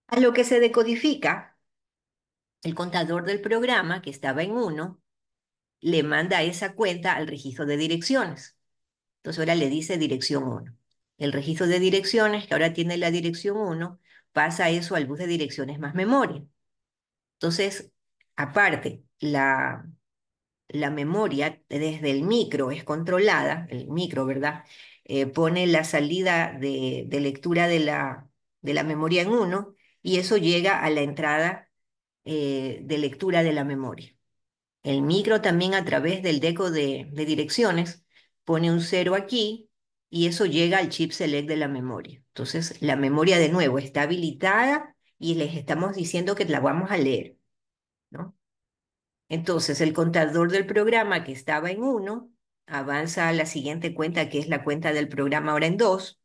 a lo que se decodifica, el contador del programa, que estaba en uno, le manda esa cuenta al registro de direcciones. Entonces ahora le dice dirección uno. El registro de direcciones, que ahora tiene la dirección uno, pasa eso al bus de direcciones más memoria. Entonces, aparte, la memoria desde el micro es controlada, el micro, ¿verdad? Pone la salida de lectura de la memoria en uno y eso llega a la entrada de lectura de la memoria. El micro también a través del deco de direcciones pone un cero aquí y eso llega al chip select de la memoria. Entonces la memoria de nuevo está habilitada y les estamos diciendo que la vamos a leer, ¿no? Entonces el contador del programa que estaba en uno avanza a la siguiente cuenta que es la cuenta del programa ahora en dos.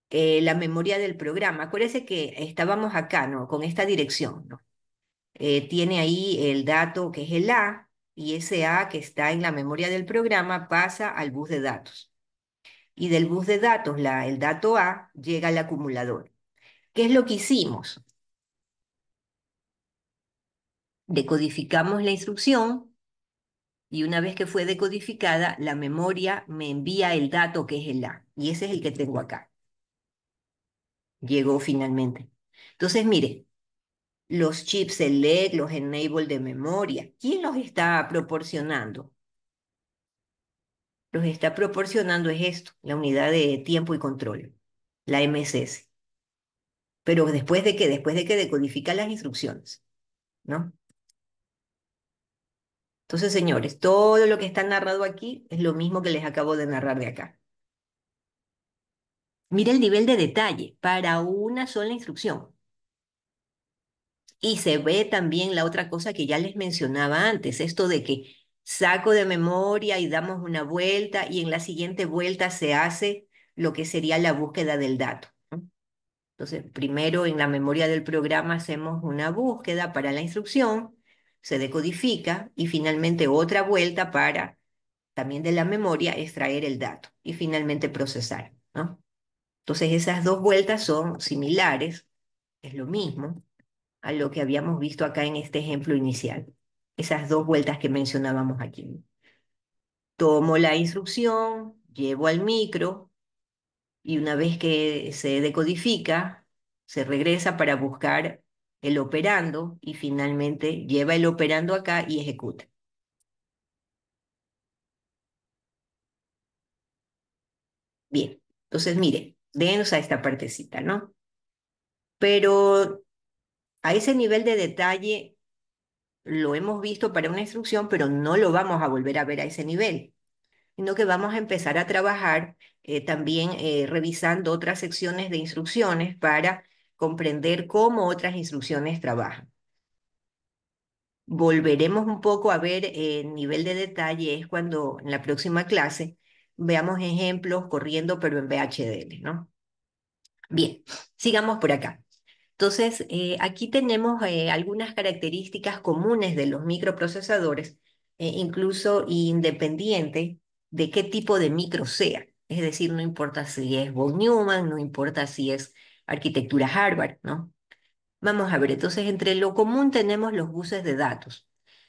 La memoria del programa, acuérdense que estábamos acá, ¿no? Con esta dirección, ¿no? Tiene ahí el dato que es el A, y ese A que está en la memoria del programa pasa al bus de datos. Y del bus de datos, el dato A llega al acumulador. ¿Qué es lo que hicimos? Decodificamos la instrucción y una vez que fue decodificada, la memoria me envía el dato que es el A. Y ese es el que tengo acá. Llegó finalmente. Entonces, mire, los chips select, los enable de memoria, ¿quién los está proporcionando? Los está proporcionando es esto, la unidad de tiempo y control, la MSS. Pero después de que, decodifica las instrucciones, ¿no? Entonces, señores, todo lo que está narrado aquí es lo mismo que les acabo de narrar de acá. Mira el nivel de detalle para una sola instrucción. Y se ve también la otra cosa que ya les mencionaba antes, esto de que saco de memoria y damos una vuelta y en la siguiente vuelta se hace lo que sería la búsqueda del dato, ¿no? Entonces, primero en la memoria del programa hacemos una búsqueda para la instrucción, se decodifica y finalmente otra vuelta para también de la memoria extraer el dato y finalmente procesar, ¿no? Entonces, esas dos vueltas son similares, es lo mismo a lo que habíamos visto acá en este ejemplo inicial, esas dos vueltas que mencionábamos aquí. Tomo la instrucción, llevo al micro y una vez que se decodifica, se regresa para buscar el operando y finalmente lleva el operando acá y ejecuta. Bien, entonces mire, denos a esta partecita, ¿no? Pero a ese nivel de detalle lo hemos visto para una instrucción, pero no lo vamos a volver a ver a ese nivel, sino que vamos a empezar a trabajar también revisando otras secciones de instrucciones para comprender cómo otras instrucciones trabajan. Volveremos un poco a ver el nivel de detalle, es cuando en la próxima clase veamos ejemplos corriendo, pero en VHDL, ¿no? Bien, sigamos por acá. Entonces, aquí tenemos algunas características comunes de los microprocesadores, incluso independiente de qué tipo de micro sea. Es decir, no importa si es von Neumann, no importa si es arquitectura Harvard, ¿no? Vamos a ver, entonces entre lo común tenemos los buses de datos.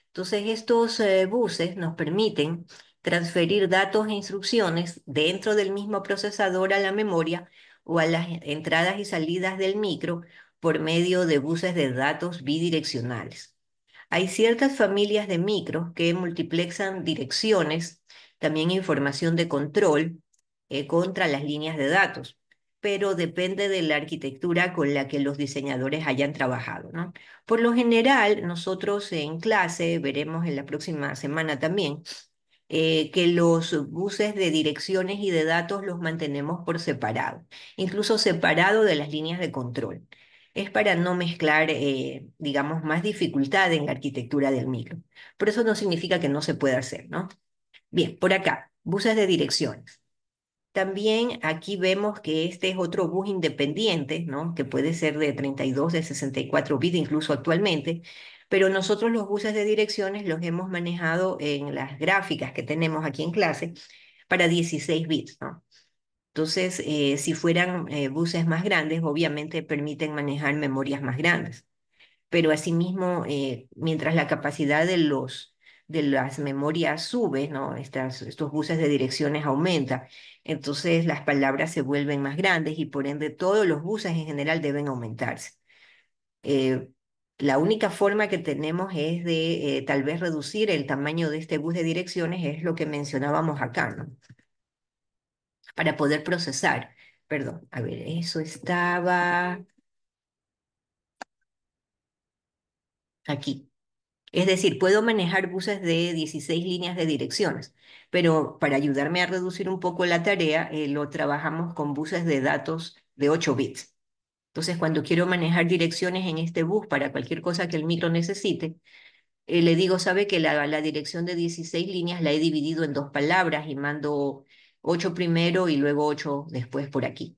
Entonces, estos buses nos permiten transferir datos e instrucciones dentro del mismo procesador a la memoria o a las entradas y salidas del micro por medio de buses de datos bidireccionales. Hay ciertas familias de micros que multiplexan direcciones, también información de control contra las líneas de datos, pero depende de la arquitectura con la que los diseñadores hayan trabajado, ¿no? Por lo general, nosotros en clase, veremos en la próxima semana también, que los buses de direcciones y de datos los mantenemos por separado, incluso separado de las líneas de control. Es para no mezclar, digamos, más dificultad en la arquitectura del micro. Pero eso no significa que no se pueda hacer, ¿no? Bien, por acá, buses de direcciones. También aquí vemos que este es otro bus independiente, ¿no? Que puede ser de 32, de 64 bits incluso actualmente, pero nosotros los buses de direcciones los hemos manejado en las gráficas que tenemos aquí en clase para 16 bits, ¿no? Entonces, si fueran buses más grandes, obviamente permiten manejar memorias más grandes, pero asimismo, mientras la capacidad de las memorias sube, ¿no? Estos buses de direcciones aumenta, entonces las palabras se vuelven más grandes y por ende todos los buses en general deben aumentarse. Eh, la única forma que tenemos es de tal vez reducir el tamaño de este bus de direcciones, es lo que mencionábamos acá, ¿no? Para poder procesar. Perdón, a ver, eso estaba aquí. Es decir, puedo manejar buses de 16 líneas de direcciones, pero para ayudarme a reducir un poco la tarea, lo trabajamos con buses de datos de 8 bits. Entonces, cuando quiero manejar direcciones en este bus para cualquier cosa que el micro necesite, le digo, sabe que la dirección de 16 líneas la he dividido en dos palabras y mando 8 primero y luego 8 después por aquí.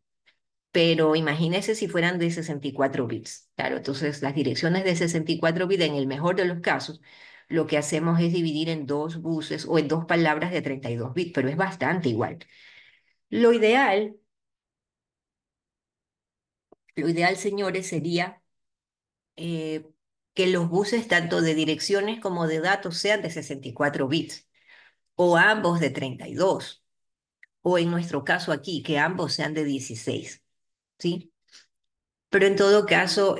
Pero imagínese si fueran de 64 bits. Claro, entonces las direcciones de 64 bits, en el mejor de los casos, lo que hacemos es dividir en dos buses o en dos palabras de 32 bits, pero es bastante igual. Lo ideal, lo ideal, señores, sería eh, que los buses, tanto de direcciones como de datos, sean de 64 bits, o ambos de 32, o en nuestro caso aquí, que ambos sean de 16, ¿sí? Pero en todo caso,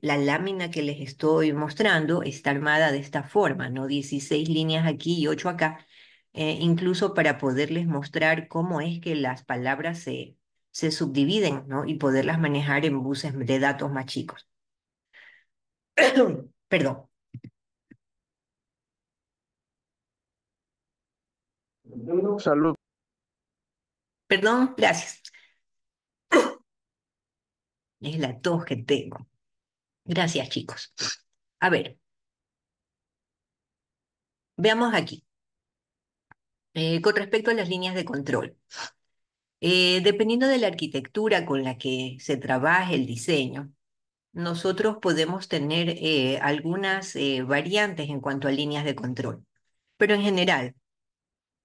la lámina que les estoy mostrando está armada de esta forma, ¿no? 16 líneas aquí y 8 acá, incluso para poderles mostrar cómo es que las palabras se subdividen, ¿no? Y poderlas manejar en buses de datos más chicos. Perdón, Salud. perdón, gracias. Es la tos que tengo. Gracias, chicos. A ver, veamos aquí. Con respecto a las líneas de control, dependiendo de la arquitectura con la que se trabaje el diseño, nosotros podemos tener algunas variantes en cuanto a líneas de control. Pero en general,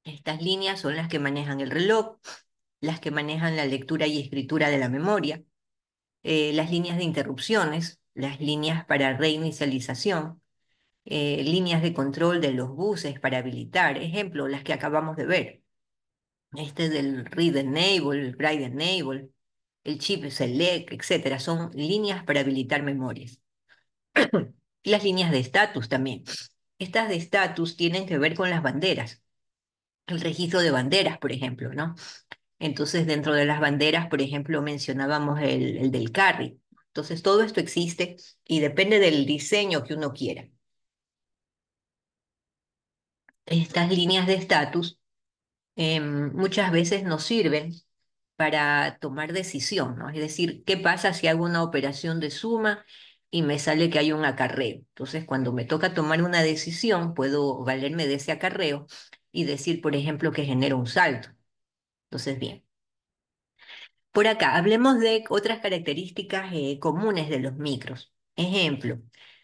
estas líneas son las que manejan el reloj, las que manejan la lectura y escritura de la memoria, las líneas de interrupciones, las líneas para reinicialización, líneas de control de los buses para habilitar, ejemplo, las que acabamos de ver. Este del Read Enable, el Write Enable, el Chip Select, etcétera, son líneas para habilitar memorias. Las líneas de estatus también. Estas de estatus tienen que ver con las banderas, el registro de banderas, por ejemplo, ¿no? Entonces, dentro de las banderas, por ejemplo, mencionábamos el del carry. Entonces, todo esto existe y depende del diseño que uno quiera. Estas líneas de estatus muchas veces nos sirven para tomar decisión, ¿no? Es decir, ¿qué pasa si hago una operación de suma y me sale que hay un acarreo? Entonces, cuando me toca tomar una decisión, puedo valerme de ese acarreo y decir, por ejemplo, que genera un salto. Entonces, bien. Por acá, hablemos de otras características comunes de los micros. Ejemplo,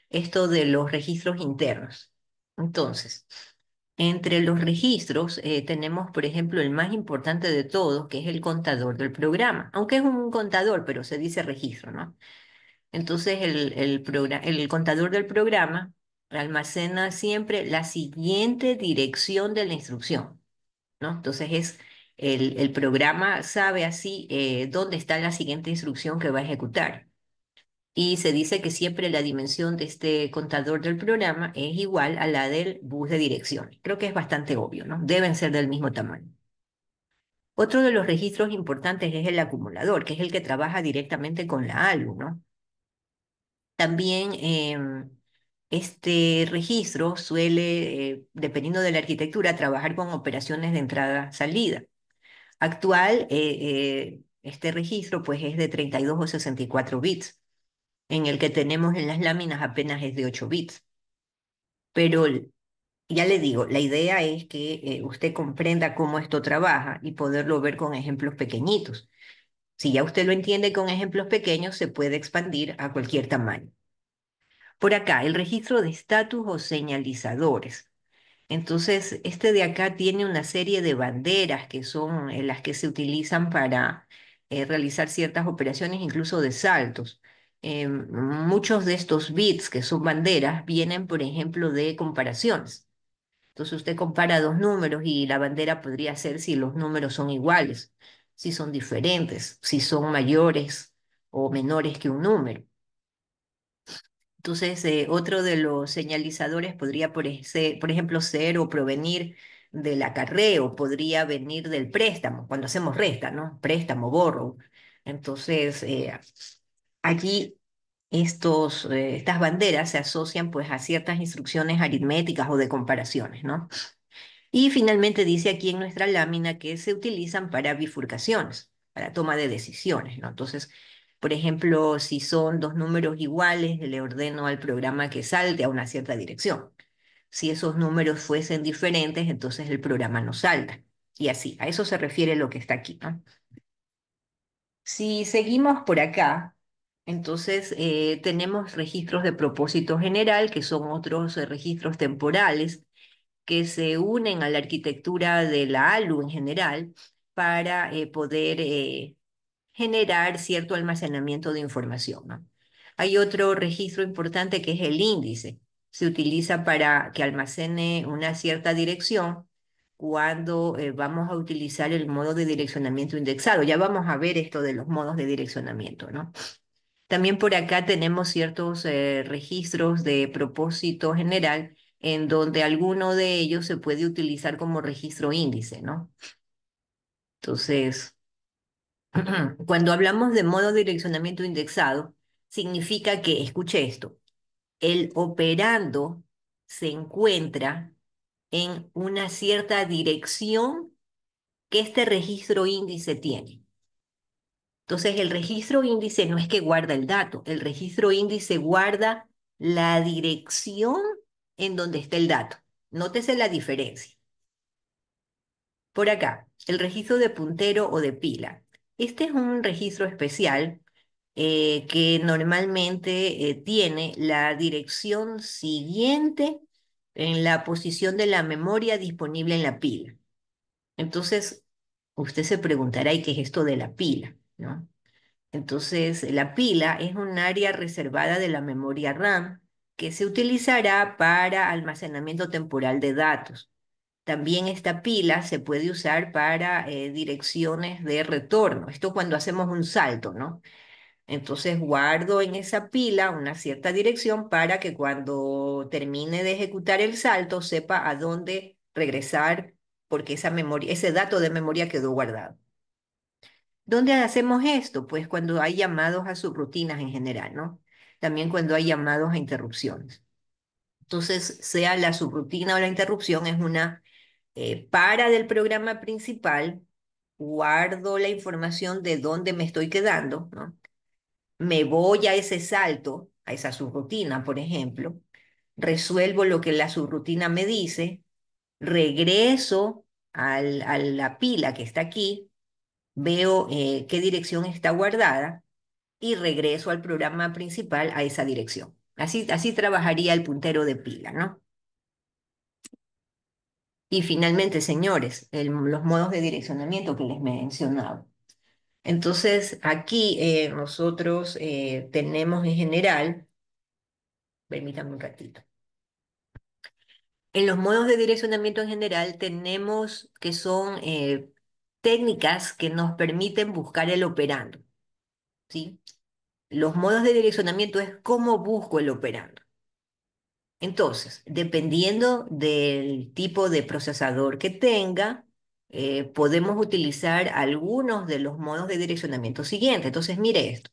esto de los registros internos. Entonces, entre los registros tenemos, por ejemplo, el más importante de todos, que es el contador del programa. Aunque es un contador, pero se dice registro, ¿no? Entonces, el contador del programa almacena siempre la siguiente dirección de la instrucción, ¿no? Entonces el programa sabe así dónde está la siguiente instrucción que va a ejecutar. Y se dice que siempre la dimensión de este contador del programa es igual a la del bus de direcciones. Creo que es bastante obvio, ¿no? Deben ser del mismo tamaño. Otro de los registros importantes es el acumulador, que es el que trabaja directamente con la ALU, ¿no? También este registro suele, dependiendo de la arquitectura, trabajar con operaciones de entrada-salida. Este registro pues es de 32 o 64 bits, en el que tenemos en las láminas apenas es de 8 bits. Pero ya le digo, la idea es que usted comprenda cómo esto trabaja y poderlo ver con ejemplos pequeñitos. Si ya usted lo entiende con ejemplos pequeños, se puede expandir a cualquier tamaño. Por acá, el registro de estatus o señalizadores. Entonces, este de acá tiene una serie de banderas que son las que se utilizan para realizar ciertas operaciones, incluso de saltos. Muchos de estos bits que son banderas vienen, por ejemplo, de comparaciones. Entonces, usted compara dos números y la bandera podría ser si los números son iguales, si son diferentes, si son mayores o menores que un número. Entonces, otro de los señalizadores podría, por ejemplo, ser o provenir del acarreo, podría venir del préstamo, cuando hacemos resta, ¿no? Préstamo, borrow. Entonces, allí estas banderas se asocian pues a ciertas instrucciones aritméticas o de comparaciones, ¿no? Y finalmente dice aquí en nuestra lámina que se utilizan para bifurcaciones, para toma de decisiones, ¿no? Entonces, por ejemplo, si son dos números iguales, le ordeno al programa que salte a una cierta dirección. Si esos números fuesen diferentes, entonces el programa no salta. Y así, a eso se refiere lo que está aquí, ¿no? Si seguimos por acá, entonces tenemos registros de propósito general, que son otros registros temporales que se unen a la arquitectura de la ALU en general para poder generar cierto almacenamiento de información, ¿no? Hay otro registro importante que es el índice. Se utiliza para que almacene una cierta dirección cuando vamos a utilizar el modo de direccionamiento indexado. Ya vamos a ver esto de los modos de direccionamiento, ¿no? También por acá tenemos ciertos registros de propósito general en donde alguno de ellos se puede utilizar como registro índice, ¿no? Entonces, cuando hablamos de modo de direccionamiento indexado, significa que, escuche esto, el operando se encuentra en una cierta dirección que este registro índice tiene. Entonces, el registro índice no es que guarda el dato, el registro índice guarda la dirección en donde está el dato. Nótese la diferencia. Por acá, el registro de puntero o de pila. Este es un registro especial que normalmente tiene la dirección siguiente en la posición de la memoria disponible en la pila. Entonces, usted se preguntará, ¿y qué es esto de la pila? ¿No? Entonces, la pila es un área reservada de la memoria RAM que se utilizará para almacenamiento temporal de datos. También esta pila se puede usar para direcciones de retorno. Esto cuando hacemos un salto, ¿no? Entonces guardo en esa pila una cierta dirección para que cuando termine de ejecutar el salto sepa a dónde regresar porque esa memoria, ese dato de memoria quedó guardado. ¿Dónde hacemos esto? Pues cuando hay llamados a subrutinas en general, ¿no? También cuando hay llamados a interrupciones. Entonces, sea la subrutina o la interrupción, es una para del programa principal, guardo la información de dónde me estoy quedando, ¿no? Me voy a ese salto, a esa subrutina, por ejemplo, resuelvo lo que la subrutina me dice, regreso a la pila que está aquí, veo qué dirección está guardada y regreso al programa principal a esa dirección. Así trabajaría el puntero de pila, ¿no? Y finalmente, señores, los modos de direccionamiento que les he mencionado. Entonces, aquí nosotros tenemos en general, permítanme un ratito, en los modos de direccionamiento en general tenemos que son técnicas que nos permiten buscar el operando, ¿sí? Los modos de direccionamiento es cómo busco el operando. Entonces, dependiendo del tipo de procesador que tenga, podemos utilizar algunos de los modos de direccionamiento siguientes. Entonces, mire esto.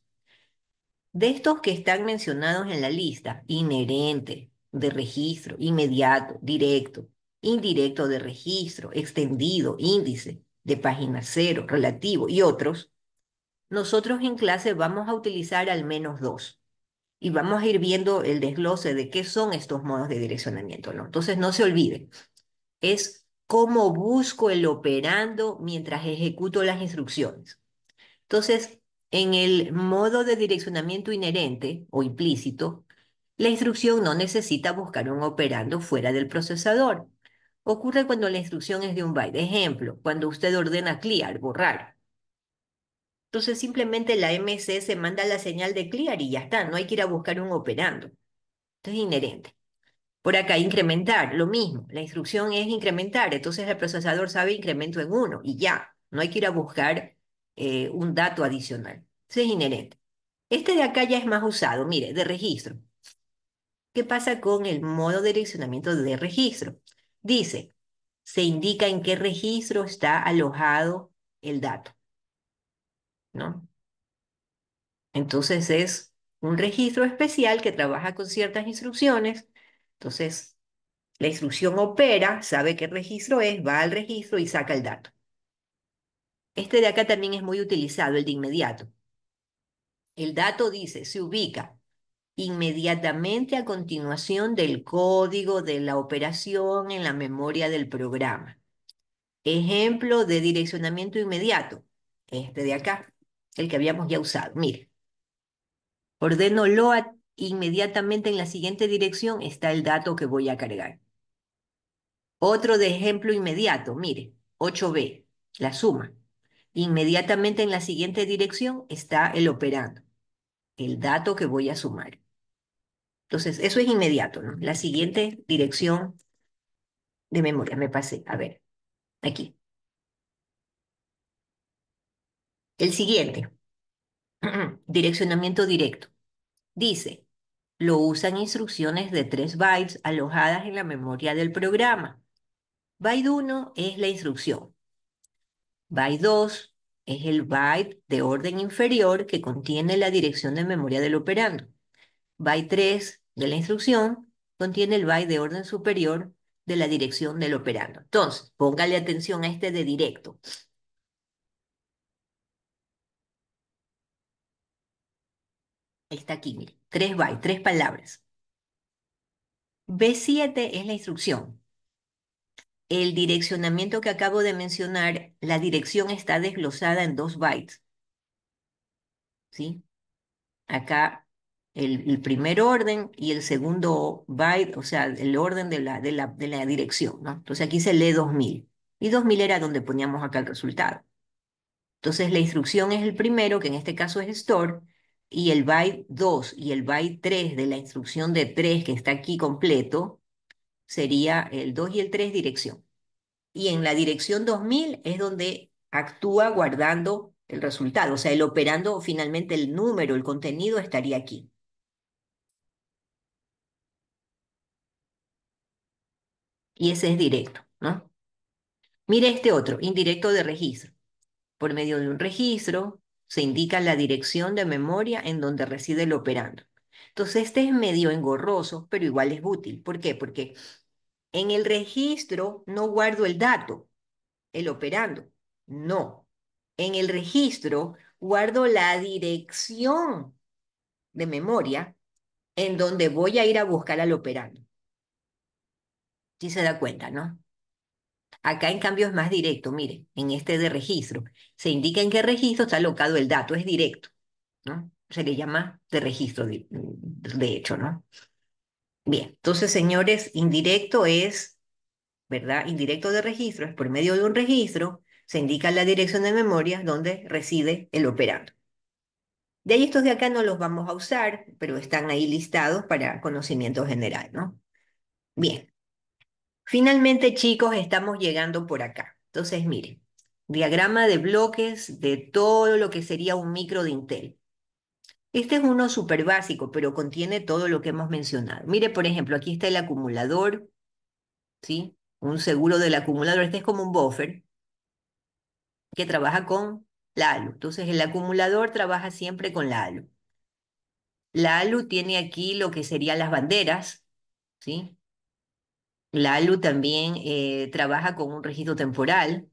De estos que están mencionados en la lista, inherente, de registro, inmediato, directo, indirecto de registro, extendido, índice, de página cero, relativo y otros, nosotros en clase vamos a utilizar al menos dos y vamos a ir viendo el desglose de qué son estos modos de direccionamiento, ¿no? Entonces no se olviden, es cómo busco el operando mientras ejecuto las instrucciones. Entonces, en el modo de direccionamiento inherente o implícito, la instrucción no necesita buscar un operando fuera del procesador. Ocurre cuando la instrucción es de un byte. Ejemplo, cuando usted ordena clear, borrar. Entonces simplemente la MSS manda la señal de clear y ya está, no hay que ir a buscar un operando. Esto es inherente. Por acá, incrementar, lo mismo. La instrucción es incrementar, entonces el procesador sabe incremento en uno y ya. No hay que ir a buscar un dato adicional. Eso es inherente. Este de acá ya es más usado, mire, de registro. ¿Qué pasa con el modo de direccionamiento de registro? Dice, se indica en qué registro está alojado el dato, ¿no? Entonces es un registro especial que trabaja con ciertas instrucciones. Entonces, la instrucción opera, sabe qué registro es, va al registro y saca el dato. Este de acá también es muy utilizado, el de inmediato. El dato dice, se ubica inmediatamente a continuación del código de la operación en la memoria del programa. Ejemplo de direccionamiento inmediato, este de acá, el que habíamos ya usado. Mire, ordeno load inmediatamente en la siguiente dirección está el dato que voy a cargar. Otro de ejemplo inmediato, mire, 8b, la suma. Inmediatamente en la siguiente dirección está el operando, el dato que voy a sumar. Entonces, eso es inmediato, ¿no? La siguiente dirección de memoria, me pasé. A ver, aquí. El siguiente, direccionamiento directo. Dice, lo usan instrucciones de 3 bytes alojadas en la memoria del programa. Byte 1 es la instrucción. Byte 2 es el byte de orden inferior que contiene la dirección de memoria del operando. Byte 3 de la instrucción contiene el byte de orden superior de la dirección del operando. Entonces, póngale atención a este de directo. Está aquí, mire. 3 bytes, 3 palabras. B7 es la instrucción. el direccionamiento que acabo de mencionar, la dirección está desglosada en 2 bytes, ¿sí? Acá el primer orden y el segundo byte, o sea, el orden de la dirección, ¿no? Entonces aquí se lee 2000 y 2000 era donde poníamos acá el resultado. Entonces la instrucción es el primero, que en este caso es store, y el byte 2 y el byte 3 de la instrucción de 3 que está aquí completo sería el 2 y el 3 dirección. Y en la dirección 2000 es donde actúa guardando el resultado, o sea, el operando finalmente el número, el contenido estaría aquí. Y ese es directo, ¿no? Mire este otro, indirecto de registro. Por medio de un registro se indica la dirección de memoria en donde reside el operando. Entonces, este es medio engorroso, pero igual es útil. ¿Por qué? Porque en el registro no guardo el dato, el operando. No. En el registro guardo la dirección de memoria en donde voy a ir a buscar al operando. Si se da cuenta, ¿no? Acá en cambio es más directo, mire, en este de registro. Se indica en qué registro está alocado el dato, es directo, ¿no? Se le llama de registro, de hecho, ¿no? Bien, entonces, señores, indirecto es, ¿verdad? Indirecto de registro es por medio de un registro, se indica la dirección de memoria donde reside el operando. De ahí estos de acá no los vamos a usar, pero están ahí listados para conocimiento general, ¿no? Bien, finalmente, chicos, estamos llegando por acá. Entonces, miren, diagrama de bloques de todo lo que sería un micro de Intel. Este es uno súper básico, pero contiene todo lo que hemos mencionado. Mire, por ejemplo, aquí está el acumulador, ¿sí? Un seguro del acumulador. Este es como un buffer que trabaja con la ALU. Entonces, el acumulador trabaja siempre con la ALU. La ALU tiene aquí lo que serían las banderas, ¿sí? La ALU también trabaja con un registro temporal.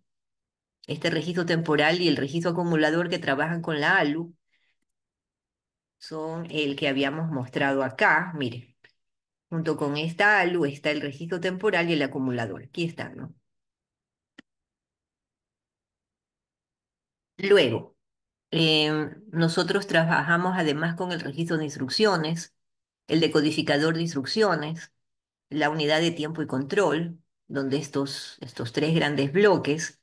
Este registro temporal y el registro acumulador que trabajan con la ALU son el que habíamos mostrado acá. Mire, junto con esta ALU está el registro temporal y el acumulador. Aquí están, ¿no? Luego, nosotros trabajamos además con el registro de instrucciones, el decodificador de instrucciones, la unidad de tiempo y control, donde estos tres grandes bloques,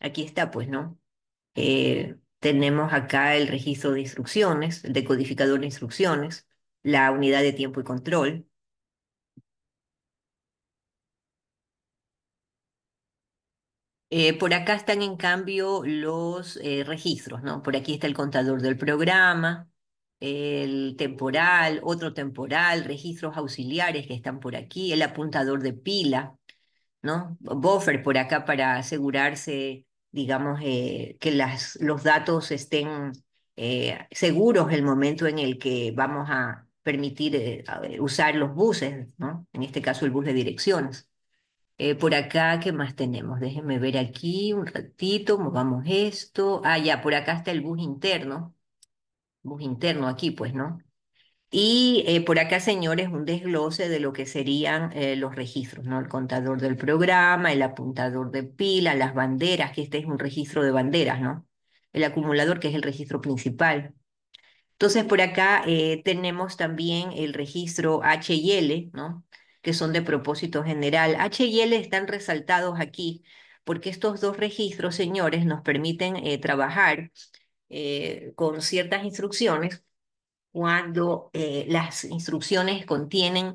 aquí está, pues, ¿no? Tenemos acá el registro de instrucciones, el decodificador de instrucciones, la unidad de tiempo y control. Por acá están en cambio los registros, ¿no? Por aquí está el contador del programa, el temporal, otro temporal, registros auxiliares que están por aquí, el apuntador de pila, ¿no? Buffer por acá para asegurarse, digamos, que los datos estén seguros el momento en el que vamos a permitir usar los buses, ¿no? En este caso el bus de direcciones. Por acá, ¿qué más tenemos? Déjenme ver aquí un ratito, movamos esto. Ah, ya, por acá está el bus interno aquí, pues, ¿no? Y por acá, señores, un desglose de lo que serían los registros, ¿no? El contador del programa, el apuntador de pila, las banderas, que este es un registro de banderas, ¿no? El acumulador, que es el registro principal. Entonces, por acá tenemos también el registro H y L, ¿no? Que son de propósito general. H y L están resaltados aquí porque estos dos registros, señores, nos permiten trabajar con ciertas instrucciones cuando las instrucciones contienen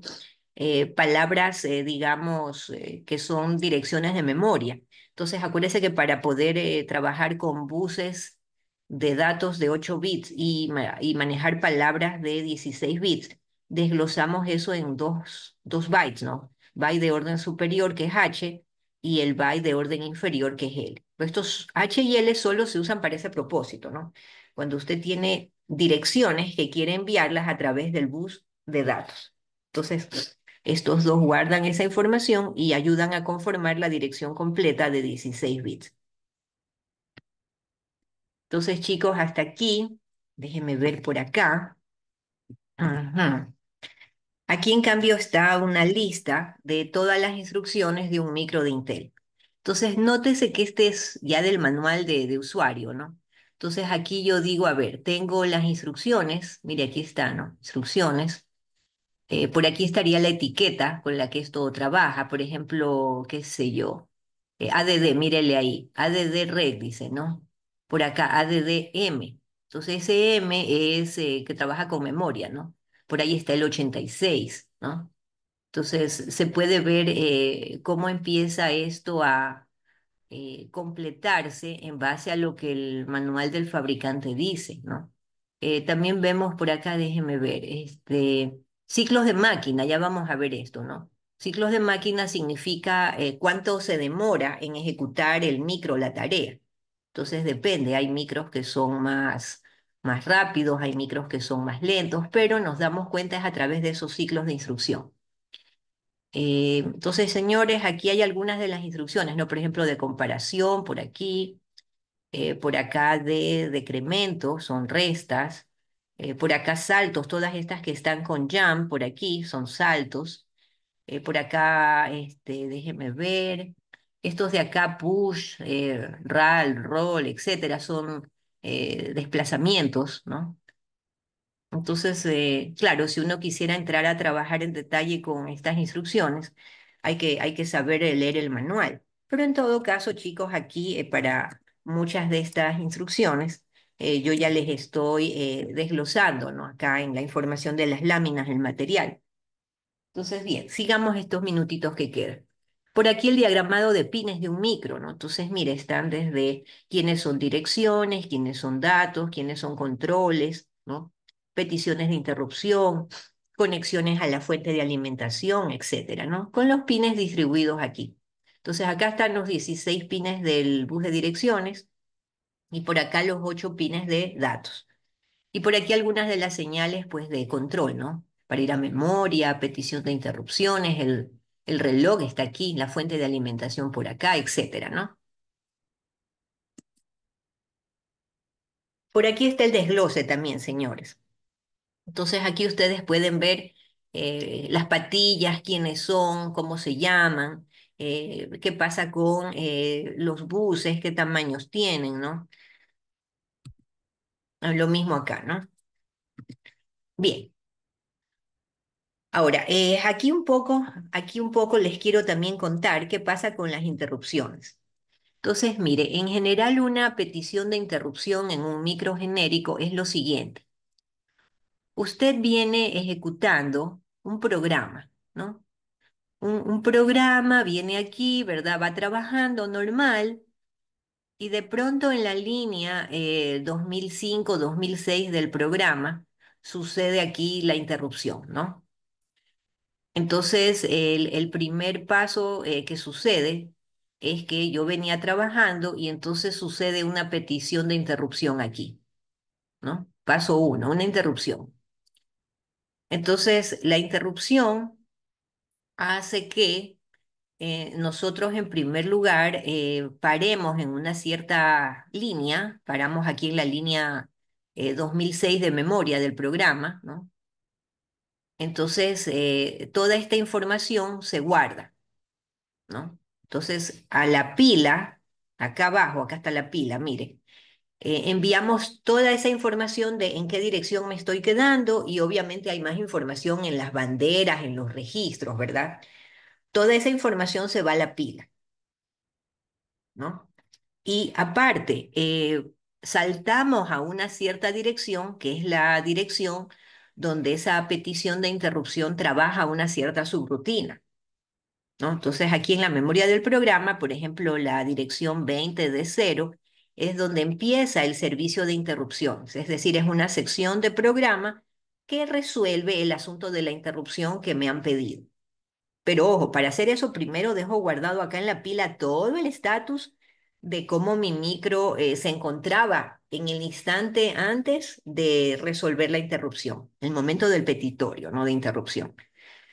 palabras, digamos, que son direcciones de memoria. Entonces, acuérdese que para poder trabajar con buses de datos de 8 bits y manejar palabras de 16 bits, desglosamos eso en dos bytes, ¿no? Byte de orden superior, que es H, y el byte de orden inferior, que es L. Pues estos H y L solo se usan para ese propósito, ¿no? Cuando usted tiene direcciones que quiere enviarlas a través del bus de datos. Entonces, estos dos guardan esa información y ayudan a conformar la dirección completa de 16 bits. Entonces, chicos, hasta aquí, déjenme ver por acá. Ajá. Aquí en cambio está una lista de todas las instrucciones de un micro de Intel. Entonces, nótese que este es ya del manual de usuario, ¿no? Entonces, aquí yo digo, a ver, tengo las instrucciones, mire, aquí está, ¿no? Instrucciones. Por aquí estaría la etiqueta con la que esto trabaja, por ejemplo, qué sé yo, ADD, mírele ahí, ADD Red dice, ¿no? Por acá, ADD M. Entonces ese M es que trabaja con memoria, ¿no? Por ahí está el 86, ¿no? Entonces se puede ver cómo empieza esto a completarse en base a lo que el manual del fabricante dice, ¿no? También vemos por acá, déjeme ver, ciclos de máquina, ya vamos a ver esto, ¿no? Ciclos de máquina significa cuánto se demora en ejecutar el micro, la tarea. Entonces depende, hay micros que son más rápidos, hay micros que son más lentos, pero nos damos cuenta es a través de esos ciclos de instrucción. Entonces, señores, aquí hay algunas de las instrucciones, ¿no? Por ejemplo, de comparación, por aquí, por acá de decremento, son restas, por acá saltos, todas estas que están con jump, por aquí son saltos, por acá, déjeme ver, estos de acá, push, ral, roll, etcétera, son desplazamientos, ¿no? Entonces, claro, si uno quisiera entrar a trabajar en detalle con estas instrucciones, hay que saber leer el manual. Pero en todo caso, chicos, aquí para muchas de estas instrucciones, yo ya les estoy desglosando, ¿no? Acá en la información de las láminas, el material. Entonces, bien, sigamos estos minutitos que quedan. Por aquí el diagramado de pines de un micro, ¿no? Entonces, mire, están desde quiénes son direcciones, quiénes son datos, quiénes son controles, ¿no? Peticiones de interrupción, conexiones a la fuente de alimentación, etcétera, ¿no? Con los pines distribuidos aquí. Entonces, acá están los 16 pines del bus de direcciones y por acá los 8 pines de datos. Y por aquí algunas de las señales pues de control, ¿no? Para ir a memoria, petición de interrupciones, el reloj está aquí, la fuente de alimentación por acá, etcétera, ¿no? Por aquí está el desglose también, señores. Entonces aquí ustedes pueden ver las patillas, quiénes son, cómo se llaman, qué pasa con los buses, qué tamaños tienen, ¿no? Lo mismo acá, ¿no? Bien. Ahora, aquí un poco les quiero también contar qué pasa con las interrupciones. Entonces, mire, en general una petición de interrupción en un micro genérico es lo siguiente. Usted viene ejecutando un programa, ¿no? Un programa viene aquí, ¿verdad? Va trabajando normal y de pronto en la línea 2005-2006 del programa sucede aquí la interrupción, ¿no? Entonces, el primer paso que sucede es que yo venía trabajando y entonces sucede una petición de interrupción aquí, ¿no? Paso uno, una interrupción. Entonces, la interrupción hace que nosotros en primer lugar paremos en una cierta línea, paramos aquí en la línea 2006 de memoria del programa, ¿no? Entonces, toda esta información se guarda, ¿no? Entonces, a la pila, acá abajo, acá está la pila, mire, enviamos toda esa información de en qué dirección me estoy quedando y obviamente hay más información en las banderas, en los registros, ¿verdad? Toda esa información se va a la pila, ¿no? Y aparte, saltamos a una cierta dirección, que es la dirección donde esa petición de interrupción trabaja una cierta subrutina. ¿No? Entonces, aquí en la memoria del programa, por ejemplo, la dirección 20 de 0 es donde empieza el servicio de interrupciones, es decir, es una sección de programa que resuelve el asunto de la interrupción que me han pedido. Pero ojo, para hacer eso, primero dejo guardado acá en la pila todo el estatus de cómo mi micro se encontraba en el instante antes de resolver la interrupción, el momento del petitorio, no de interrupción.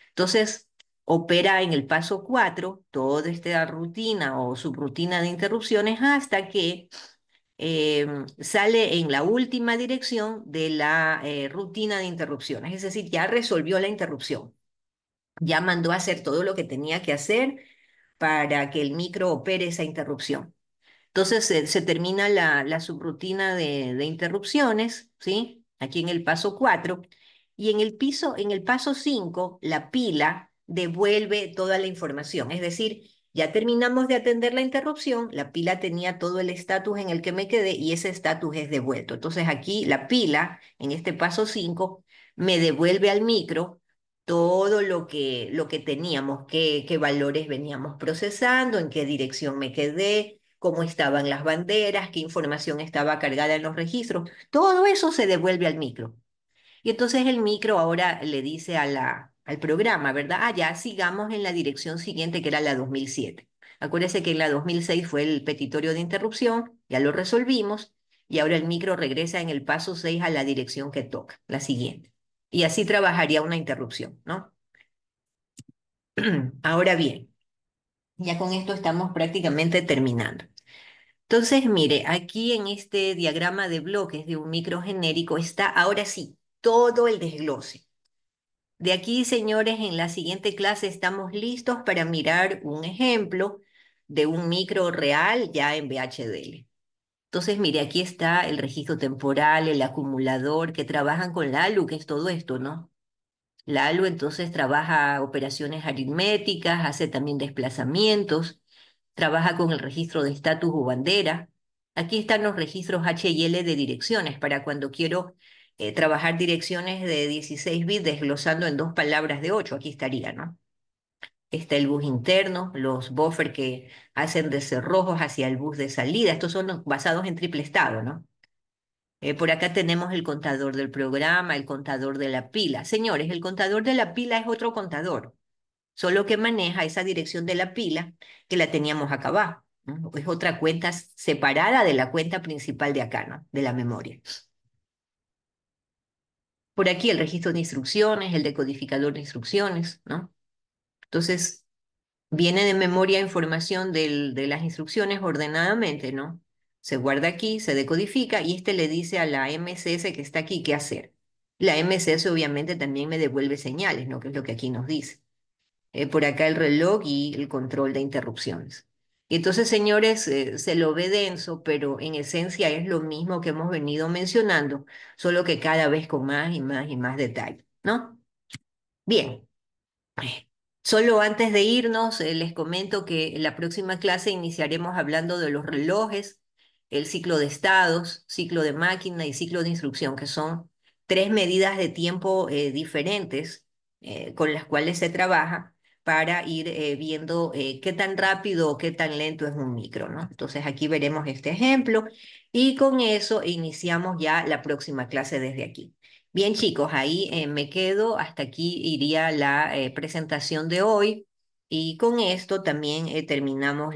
Entonces, opera en el paso 4 toda esta rutina o subrutina de interrupciones hasta que sale en la última dirección de la rutina de interrupciones, es decir, ya resolvió la interrupción. ya mandó a hacer todo lo que tenía que hacer para que el micro opere esa interrupción. Entonces se termina la subrutina de interrupciones, ¿sí? Aquí en el paso 4. Y en el paso 5 la pila devuelve toda la información. Es decir, ya terminamos de atender la interrupción, la pila tenía todo el estatus en el que me quedé y ese estatus es devuelto. Entonces aquí la pila, en este paso 5 me devuelve al micro todo lo que teníamos, qué valores veníamos procesando, en qué dirección me quedé, cómo estaban las banderas, qué información estaba cargada en los registros. Todo eso se devuelve al micro. Y entonces el micro ahora le dice al programa, ¿verdad? Ah, ya sigamos en la dirección siguiente, que era la 2007. Acuérdese que en la 2006 fue el petitorio de interrupción, ya lo resolvimos, y ahora el micro regresa en el paso 6 a la dirección que toca, la siguiente. Y así trabajaría una interrupción, ¿no? Ahora bien, ya con esto estamos prácticamente terminando. Entonces, mire, aquí en este diagrama de bloques de un micro genérico está ahora sí todo el desglose. De aquí, señores, en la siguiente clase estamos listos para mirar un ejemplo de un micro real ya en VHDL. Entonces, mire, aquí está el registro temporal, el acumulador, que trabajan con la ALU, que es todo esto, ¿no? La ALU entonces trabaja operaciones aritméticas, hace también desplazamientos, trabaja con el registro de estatus o bandera. Aquí están los registros H y L de direcciones para cuando quiero trabajar direcciones de 16 bits desglosando en dos palabras de 8. Aquí estaría, ¿no? Está el bus interno, los buffers que hacen de cerrojos hacia el bus de salida. Estos son los basados en triple estado, ¿no? Por acá tenemos el contador del programa, el contador de la pila. Señores, el contador de la pila es otro contador, solo que maneja esa dirección de la pila que la teníamos acá abajo, ¿no? Es otra cuenta separada de la cuenta principal de acá, ¿no? De la memoria. Por aquí el registro de instrucciones, el decodificador de instrucciones, ¿no? Entonces, viene de memoria información de las instrucciones ordenadamente, ¿no? Se guarda aquí, se decodifica y este le dice a la MSS que está aquí qué hacer. La MSS obviamente también me devuelve señales, ¿no? Que es lo que aquí nos dice. Por acá el reloj y el control de interrupciones. Y entonces, señores, se lo ve denso, pero en esencia es lo mismo que hemos venido mencionando, solo que cada vez con más y más y más detalle, ¿no? Bien. Solo antes de irnos, les comento que en la próxima clase iniciaremos hablando de los relojes, el ciclo de estados, ciclo de máquina y ciclo de instrucción, que son tres medidas de tiempo diferentes con las cuales se trabaja para ir viendo qué tan rápido o qué tan lento es un micro, ¿no? Entonces aquí veremos este ejemplo y con eso iniciamos ya la próxima clase desde aquí. Bien, chicos, ahí me quedo. Hasta aquí iría la presentación de hoy y con esto también terminamos